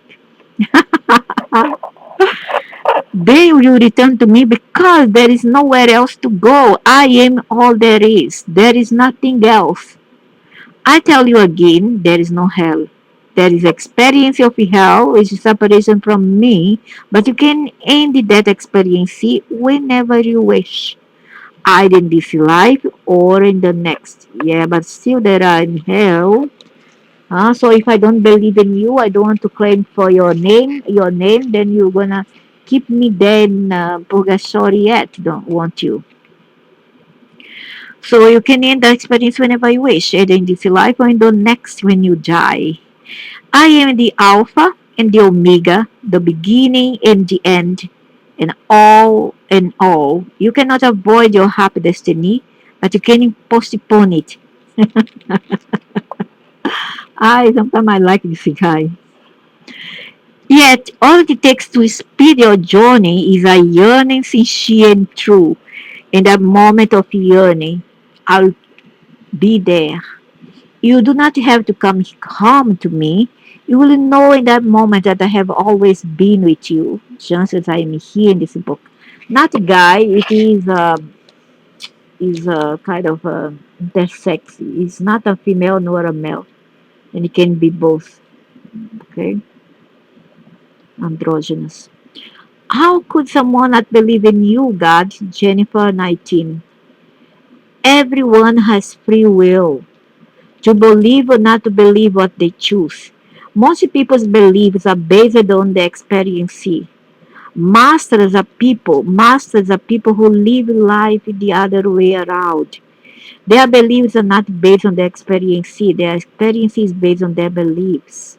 They will return to me because there is nowhere else to go. I am all there is. There is nothing else. I tell you again, there is no hell. There is experience of hell, which is separation from me, but you can end that experience whenever you wish. Either in this life or in the next. Yeah, but still there are in hell. So if I don't believe in you, I don't want to claim for your name, then you're gonna keep me there in purgatory yet, don't want you. So you can end the experience whenever you wish, either in this life or in the next when you die. I am the Alpha and the Omega, the beginning and the end, and all in all. You cannot avoid your happy destiny, but you can postpone it. I sometimes I like this guy. Yet all it takes to speed your journey is a yearning sincere and true. In that moment of yearning, I'll be there. You do not have to come home to me. You will know in that moment that I have always been with you, just as I am here in this book. Not a guy, it is kind of. intersex. It's not a female nor a male, and it can be both. Okay, androgynous. How could someone not believe in you, God? Jennifer 19. Everyone has free will to believe or not to believe what they choose. Most people's beliefs are based on the experience. Masters are people who live life the other way around. Their beliefs are not based on their experience. Their experience is based on their beliefs.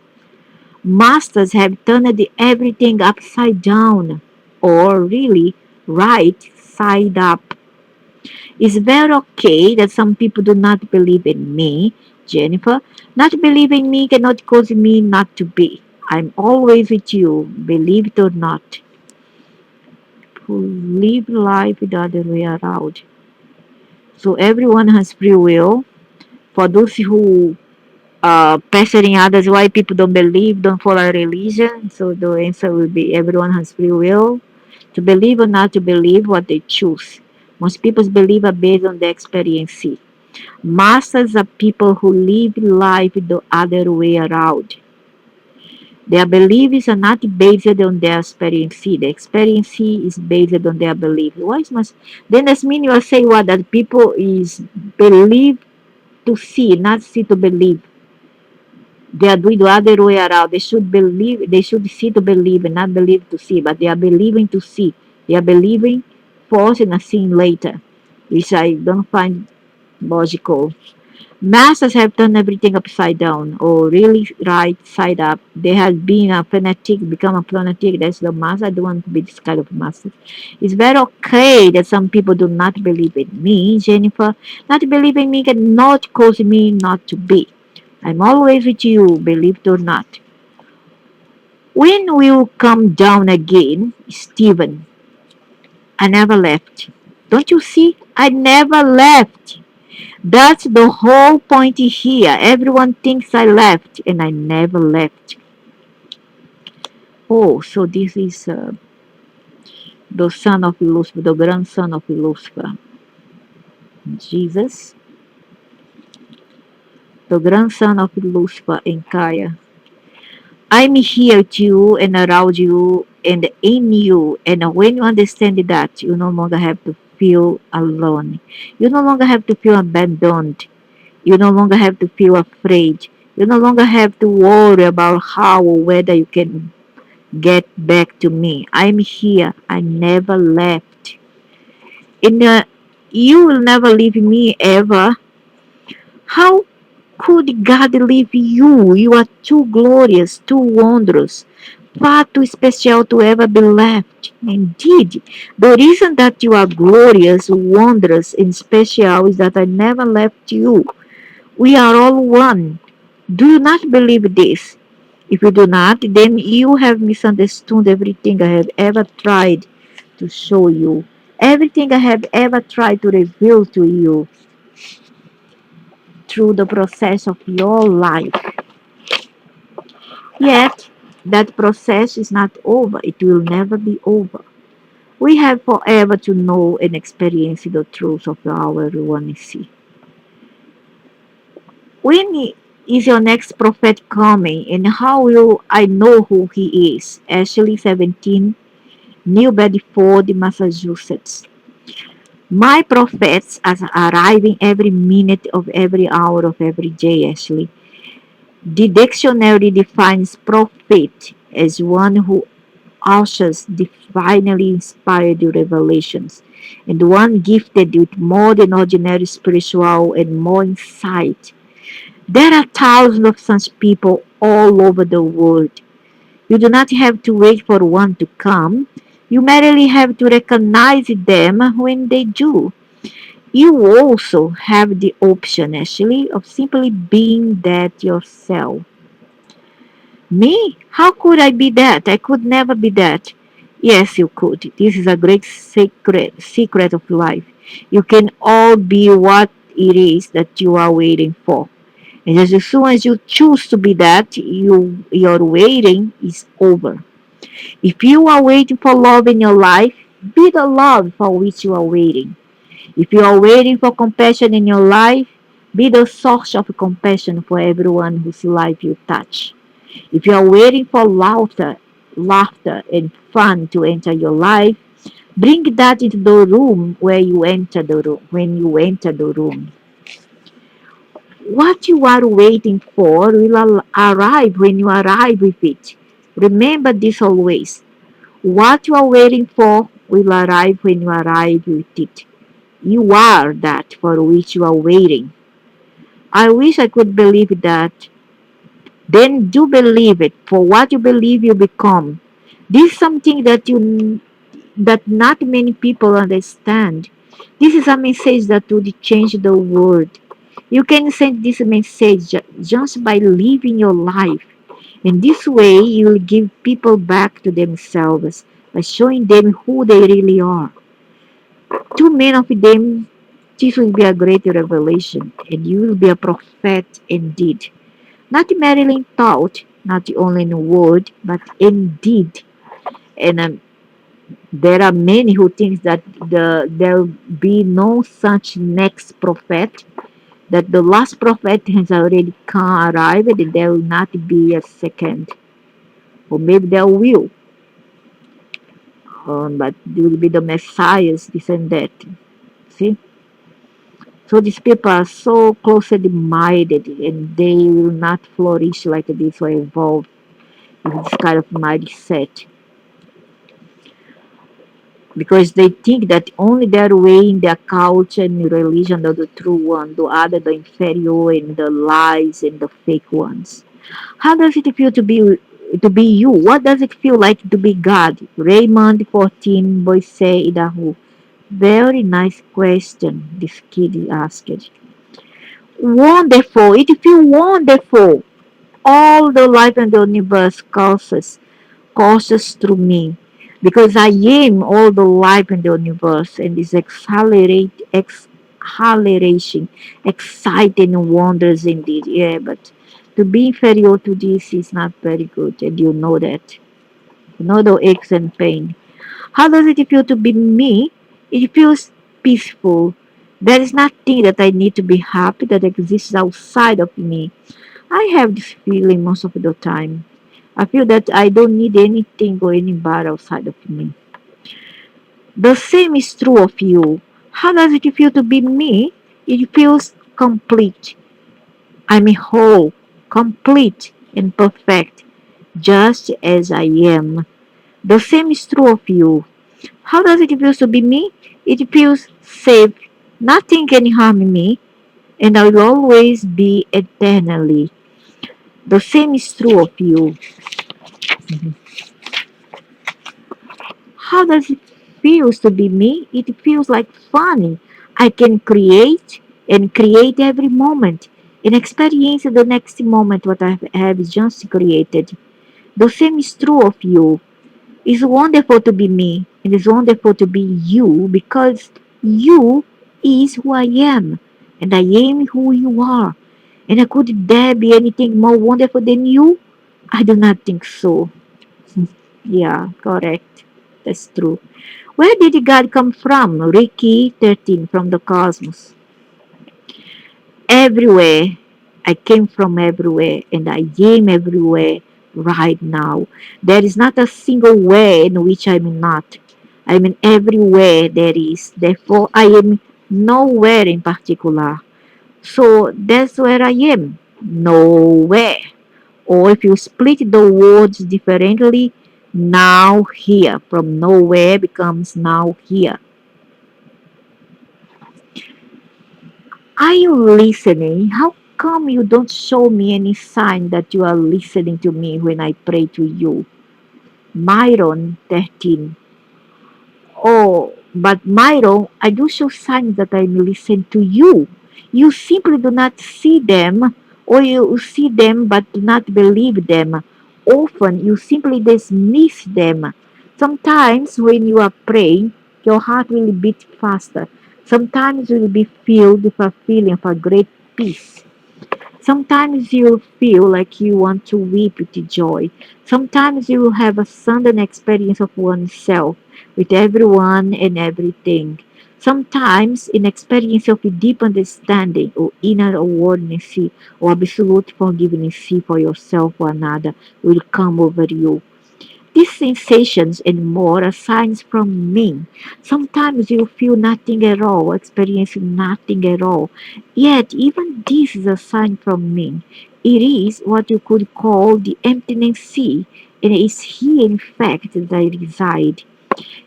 Masters have turned everything upside down, or really, right side up. It's very okay that some people do not believe in me, Jennifer. Not believing me cannot cause me not to be. I'm always with you, believe it or not. Who live life the other way around. So everyone has free will. For those who pestering others why people don't believe, don't follow religion, so the answer will be everyone has free will to believe or not to believe what they choose. Most people's belief are based on their experience. Masters are people who live life the other way around. Their beliefs are not based on their experience. The experience is based on their belief. Why is must then that mean you are saying what that people is believe to see, not see to believe. They are doing the other way around. They should believe, they should see to believe and not believe to see, but they are believing to see. They are believing first and seeing later, which I don't find logical. Masters have turned everything upside down, or really right side up. They have been a fanatic, become a fanatic. That's the master. I don't want to be this kind of master. It's very okay that some people do not believe in me, Jennifer. Not believe in me cannot cause me not to be. I'm always with you, believe it or not. When will you come down again, Stephen? I never left. Don't you see? I never left. That's the whole point here. Everyone thinks I left, and I never left. Oh, so this is the son of Lucifer, the grandson of Lucifer. Jesus, the grandson of Lucifer and Kaya. I'm here too and around you and in you. And when you understand that, you no longer have to feel alone. You no longer have to feel abandoned. You no longer have to feel afraid. You no longer have to worry about how or whether you can get back to me. I'm here. I never left. And you will never leave me ever. How could God leave you? You are too glorious, too wondrous, far too special to ever be left. Indeed, the reason that you are glorious, wondrous, and special is that I never left you. We are all one. Do you not believe this? If you do not, then you have misunderstood everything I have ever tried to show you, everything I have ever tried to reveal to you through the process of your life. Yet, that process is not over. It will never be over. We have forever to know and experience the truth of our oneness. When is your next prophet coming, and how will I know who he is? Ashley 17, New Bedford, Massachusetts. My prophets are arriving every minute of every hour of every day, Ashley. The dictionary defines prophet as one who ushers divinely inspired revelations, and one gifted with more than ordinary spiritual and more insight. There are thousands of such people all over the world. You do not have to wait for one to come. You merely have to recognize them when they do. You also have the option, actually, of simply being that yourself. Me? How could I be that? I could never be that. Yes, you could. This is a great secret of life. You can all be what it is that you are waiting for. And as soon as you choose to be that, your waiting is over. If you are waiting for love in your life, be the love for which you are waiting. If you are waiting for compassion in your life, be the source of compassion for everyone whose life you touch. If you are waiting for laughter and fun to enter your life, bring that into the room where you enter the room. When you enter the room, what you are waiting for will arrive when you arrive with it. Remember this always. What you are waiting for will arrive when you arrive with it. You are that for which you are waiting. I wish I could believe that. Then do believe it. For what you believe, you become. This is something that not many people understand. This is a message that would change the world. You can send this message just by living your life. In this way, you will give people back to themselves by showing them who they really are. To many of them, this will be a great revelation, and you will be a prophet indeed. Not merely in thought, not only in word, but in deed. And there are many who think that there will be no such next prophet, that the last prophet has already come arrived and there will not be a second. Or maybe there will, but there will be the messiahs, this and that. See? So these people are so closely minded and they will not flourish like this or evolve with this kind of mindset because they think that only their way in their culture and religion are the true one, the other the inferior and the lies and the fake ones. How does it feel to be you? What does it feel like to be God? Raymond 14 Boise Idaho. Very nice question this kid asked. Wonderful. It feels wonderful. All the life in the universe courses through me because I am all the life in the universe and this exhalation, exciting wonders indeed. Yeah, but to be inferior to this is not very good, and you know that. You know the aches and pain. How does it feel to be me? It feels peaceful. There is nothing that I need to be happy that exists outside of me. I have this feeling most of the time. I feel that I don't need anything or anybody outside of me. The same is true of you. How does it feel to be me? It feels complete. I'm whole, complete, and perfect, just as I am. The same is true of you. How does it feel to be me? It feels safe. Nothing can harm me, and I will always be eternally. The same is true of you. How does it feel to be me? It feels like fun. I can create and create every moment and experience the next moment what I have just created. The same is true of you. It's wonderful to be me. It is wonderful to be you because you is who I am and I am who you are. And could there be anything more wonderful than you? I do not think so. Yeah, correct. That's true. Where did God come from? Ricky 13 from the cosmos. Everywhere. I came from everywhere and I am everywhere right now. There is not a single way in which I'm not. I'm in everywhere there is. Therefore, I am nowhere in particular. So that's where I am. Nowhere. Or if you split the words differently, now here. From nowhere becomes now here. Are you listening? How come you don't show me any sign that you are listening to me when I pray to you? Myron 13. Oh, but Myron, I do show signs that I listen to you. You simply do not see them, or you see them but do not believe them. Often you simply dismiss them. Sometimes when you are praying, your heart will beat faster. Sometimes you will be filled with a feeling of a great peace. Sometimes you'll feel like you want to weep with joy. Sometimes you will have a sudden experience of oneself with everyone and everything. Sometimes, in experience of a deep understanding or inner awareness or absolute forgiveness for yourself or another will come over you. These sensations and more are signs from me. Sometimes you feel nothing at all, experiencing nothing at all. Yet, even this is a sign from me. It is what you could call the emptiness sea, and it is here, in fact, that I reside.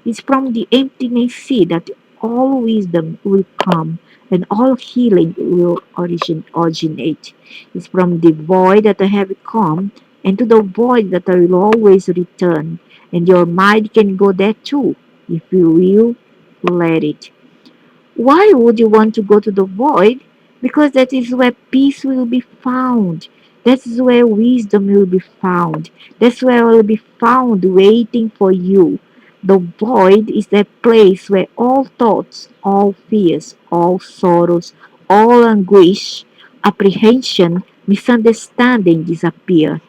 It's from the emptiness sea that all wisdom will come and all healing will originate. It's from the void that I have come, and to the void that I will always return. And your mind can go there too, if you will let it. Why would you want to go to the void? Because that is where peace will be found. That is where wisdom will be found. That's where it will be found waiting for you. The void is that place where all thoughts, all fears, all sorrows, all anguish, apprehension, misunderstanding disappear.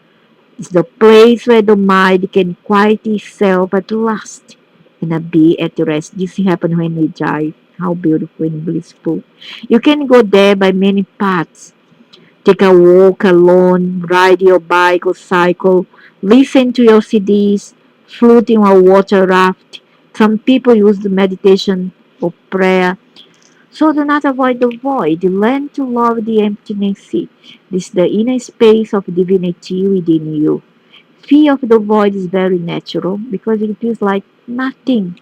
It's the place where the mind can quiet itself at last and be at rest. This happened when we die. How beautiful and blissful. You can go there by many paths. Take a walk alone, ride your bike or cycle, listen to your CDs, float in a water raft. Some people use the meditation or prayer. So do not avoid the void. Learn to love the emptiness. This is the inner space of divinity within you. Fear of the void is very natural because it feels like nothing.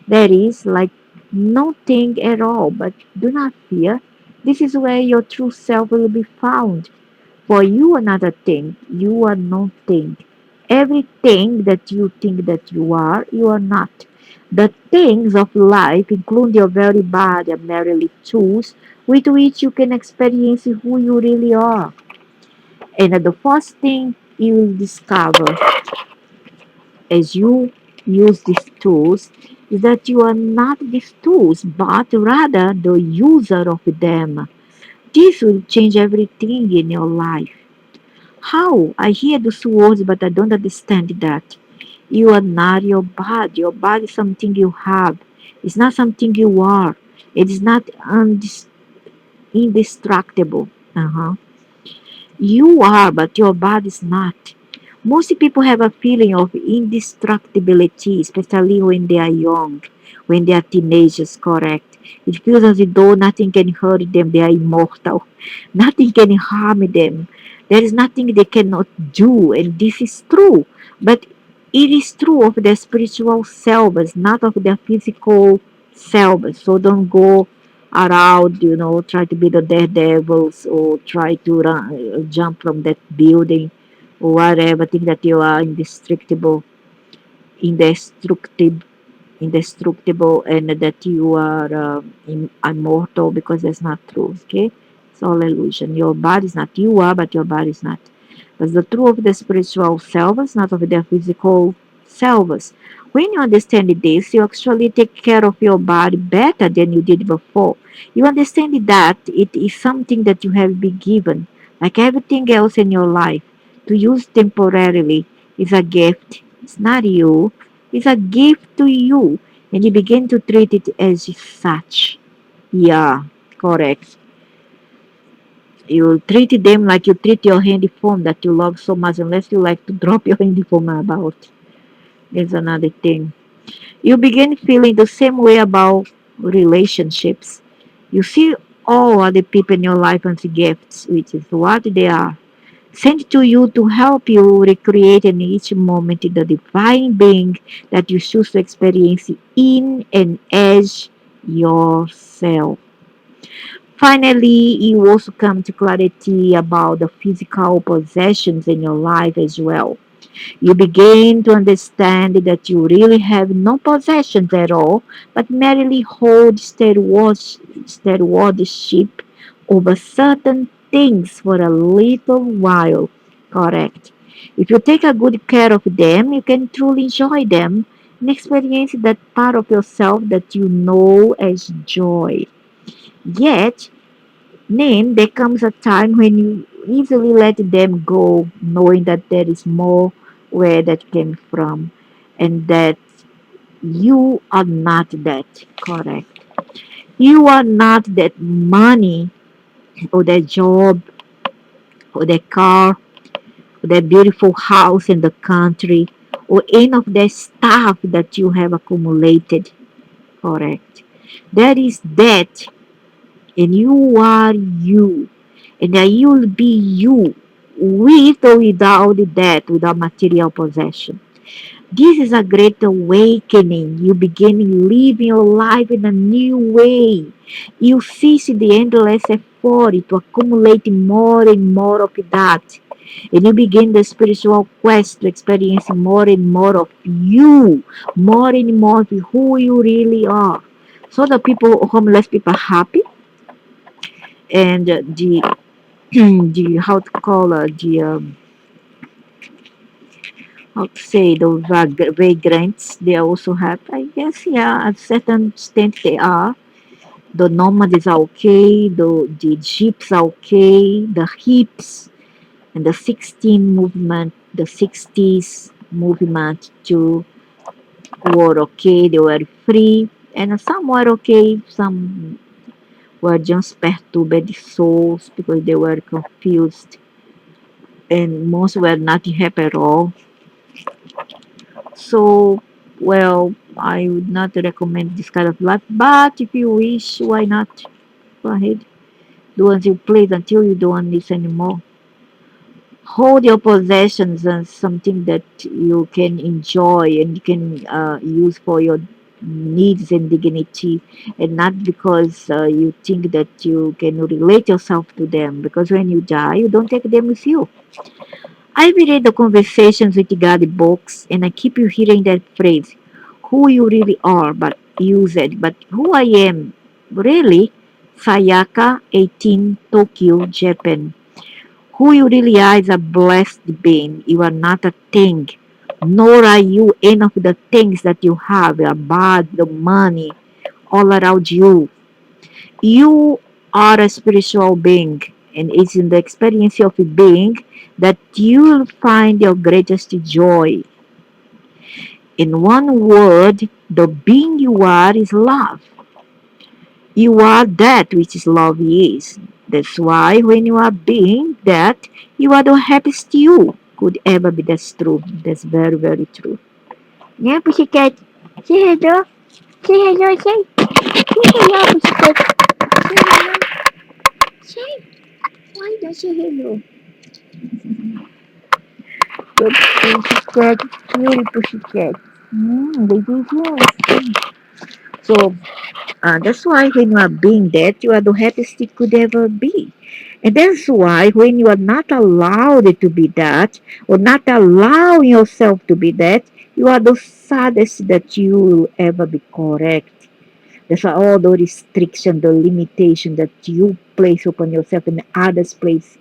That is, like nothing at all. But do not fear. This is where your true self will be found. For you are not a thing. You are nothing. Everything that you think that you are not. The things of life, including your very body, are merely tools with which you can experience who you really are. And the first thing you will discover as you use these tools is that you are not these tools, but rather the user of them. This will change everything in your life. How? I hear those words, but I don't understand that. You are not your body. Your body is something you have. It's not something you are. It is not indestructible. Uh-huh. You are, but your body is not. Most people have a feeling of indestructibility, especially when they are young, when they are teenagers, correct? It feels as though nothing can hurt them, they are immortal. Nothing can harm them. There is nothing they cannot do, and this is true. But it is true of their spiritual selves, not of their physical selves. So don't go around, try to be the daredevils or try to jump from that building or whatever, think that you are indestructible, indestructible, and that you are immortal, because that's not true. Okay, it's all illusion. Your body is not you are, but your body is not. That's the truth of the spiritual selves, not of the physical selves. When you understand this, you actually take care of your body better than you did before. You understand that it is something that you have been given, like everything else in your life, to use temporarily. Is a gift. It's not you. It's a gift to you, and you begin to treat it as such. Yeah, correct. You treat them like you treat your handy phone that you love so much, unless you like to drop your handy phone about. Is another thing. You begin feeling the same way about relationships. You see all other people in your life as gifts, which is what they are, sent to you to help you recreate in each moment the divine being that you choose to experience in and as yourself. Finally, you also come to clarity about the physical possessions in your life as well. You begin to understand that you really have no possessions at all, but merely hold stewardship over certain things for a little while. Correct. If you take a good care of them, you can truly enjoy them and experience that part of yourself that you know as joy. Yet, then there comes a time when you easily let them go, knowing that there is more where that came from and that you are not that. Correct. You are not that money or that job or that car or that beautiful house in the country or any of that stuff that you have accumulated. Correct. That is that, and you are you, and that you'll be you with or without that, without material possession. This is a great awakening. You begin living your life in a new way. You cease the endless effort to accumulate more and more of that. And you begin the spiritual quest to experience more and more of you, more and more of who you really are. So the people, homeless people, are happy, and the how to call the how to say the vagrants, they also have, I guess, yeah, at certain extent they are. The nomads are okay, the jeeps are okay, the hips and the 16 movement, the 60s movement too were okay, they were free, and some were okay, some were just perturbed souls because they were confused, and most were not happy at all. So, well, I would not recommend this kind of life, but if you wish, why not? Go ahead. Do as you please until you don't want this anymore. Hold your possessions as something that you can enjoy and you can use for your needs and dignity, and not because you think that you can relate yourself to them, because when you die, you don't take them with you. I read the Conversations with God books, and I keep you hearing that phrase, who you really are, but use it. But who I am, really? Sayaka, 18, Tokyo, Japan. Who you really are is a blessed being. You are not a thing, nor are you any of the things that you have, your body, the money, all around you. You are a spiritual being, and it's in the experience of a being that you'll find your greatest joy. In one word, the being you are is love. You are that which is love is. That's why when you are being that, you are the happiest you could ever be. That's true. That's very, very true. Yeah, pussycat. Say hello. Say hello. Say hello, pussycat. Say hello. Say. Why don't you hello? Good pussycat. Really pussycat. They do yes. So that's why when you are being that, you are the happiest you could ever be. And that's why when you are not allowed to be that, or not allowing yourself to be that, you are the saddest that you will ever be. Correct. That's why all the restriction, the limitation that you place upon yourself and others place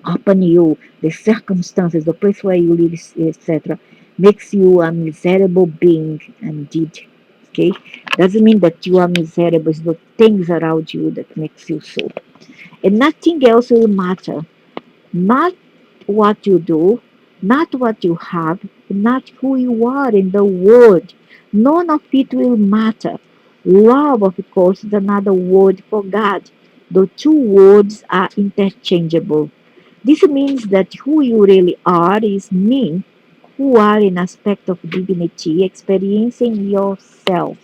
upon you, the circumstances, the place where you live, etc., makes you a miserable being indeed. Okay? Doesn't mean that you are miserable, it's the things around you that makes you so. And nothing else will matter. Not what you do, not what you have, not who you are in the world. None of it will matter. Love, of course, is another word for God. The two words are interchangeable. This means that who you really are is me, who are an aspect of divinity, experiencing yourself.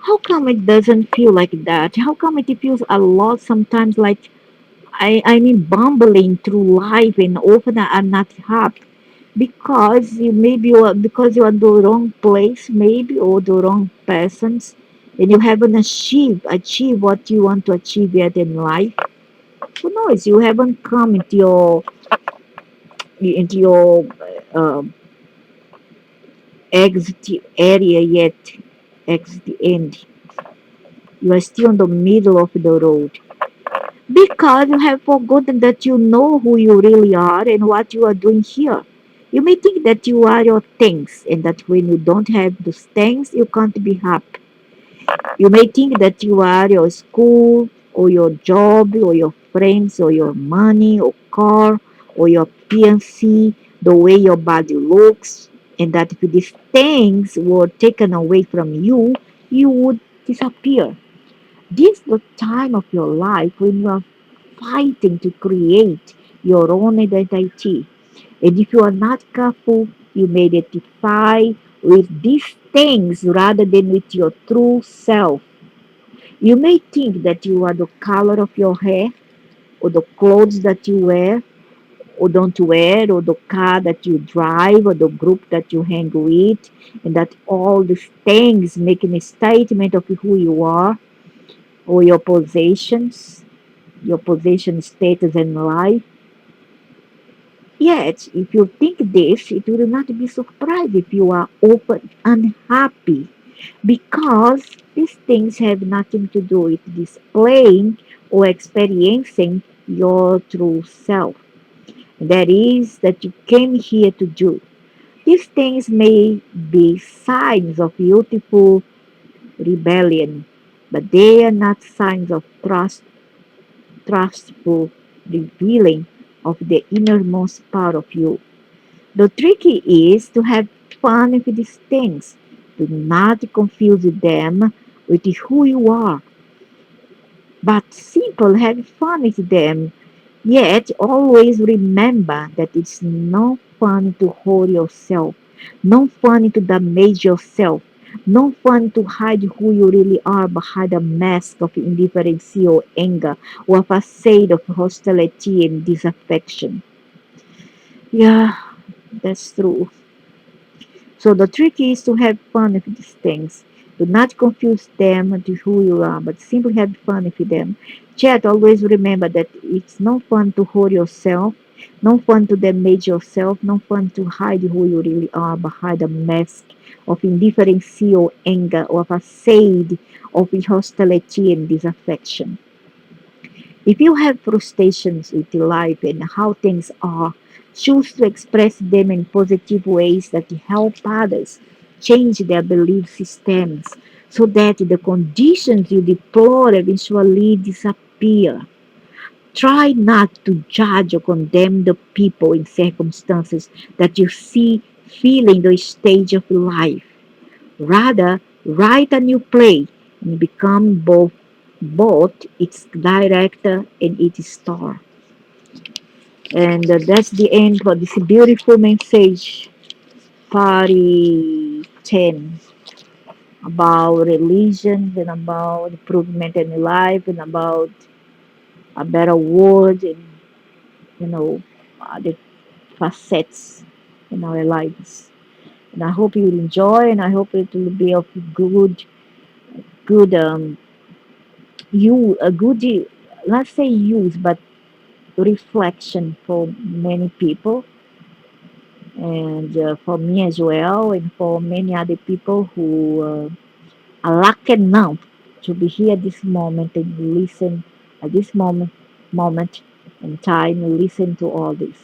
How come it doesn't feel like that? How come it feels a lot sometimes like I mean bumbling through life and often I'm not happy? Because because you are the wrong place maybe, or the wrong persons, and you haven't achieved what you want to achieve yet in life. Who knows? You haven't come into your uh, exit area yet, exit end. You are still in the middle of the road because you have forgotten that you know who you really are and what you are doing here. You may think that you are your things and that when you don't have those things, you can't be happy. You may think that you are your school or your job or your friends or your money or car or your PNC, the way your body looks. and that if these things were taken away from you, you would disappear. This is the time of your life when you are fighting to create your own identity. And if you are not careful, you may identify with these things rather than with your true self. You may think that you are the color of your hair, or the clothes that you wear, or don't wear, or the car that you drive, or the group that you hang with, and that all these things making a statement of who you are, or your possession status in life. Yet, if you think this, it will not be surprised if you are open and happy, because these things have nothing to do with displaying or experiencing your true self. That is, that you came here to do. These things may be signs of beautiful rebellion, but they are not signs of trustful revealing of the innermost part of you. The trick is to have fun with these things. Do not confuse them with who you are, but simple have fun with them. Yet always remember that it's no fun to hold yourself, no fun to damage yourself, no fun to hide who you really are behind a mask of indifference or anger or a facade of hostility and disaffection. Yeah, that's true. So the trick is to have fun with these things. Do not confuse them to who you are, but simply have fun with them. Yet always remember that it's no fun to hold yourself, no fun to damage yourself, no fun to hide who you really are behind a mask of indifference or anger or facade of hostility and disaffection. If you have frustrations with life and how things are, choose to express them in positive ways that help others change their belief systems so that the conditions you deplore eventually disappear. Try not to judge or condemn the people and circumstances that you see filling the stage of life. Rather, write a new play and become both its director and its star. And that's the end for this beautiful message, Party 10, about religion and about improvement in life and about a better world and, you know, the facets in our lives. And I hope you will enjoy, and I hope it will be of good, you, a good, let's say use, but reflection for many people, and for me as well, and for many other people who are lucky enough to be here at this moment and listen at this moment in time and listen to all this.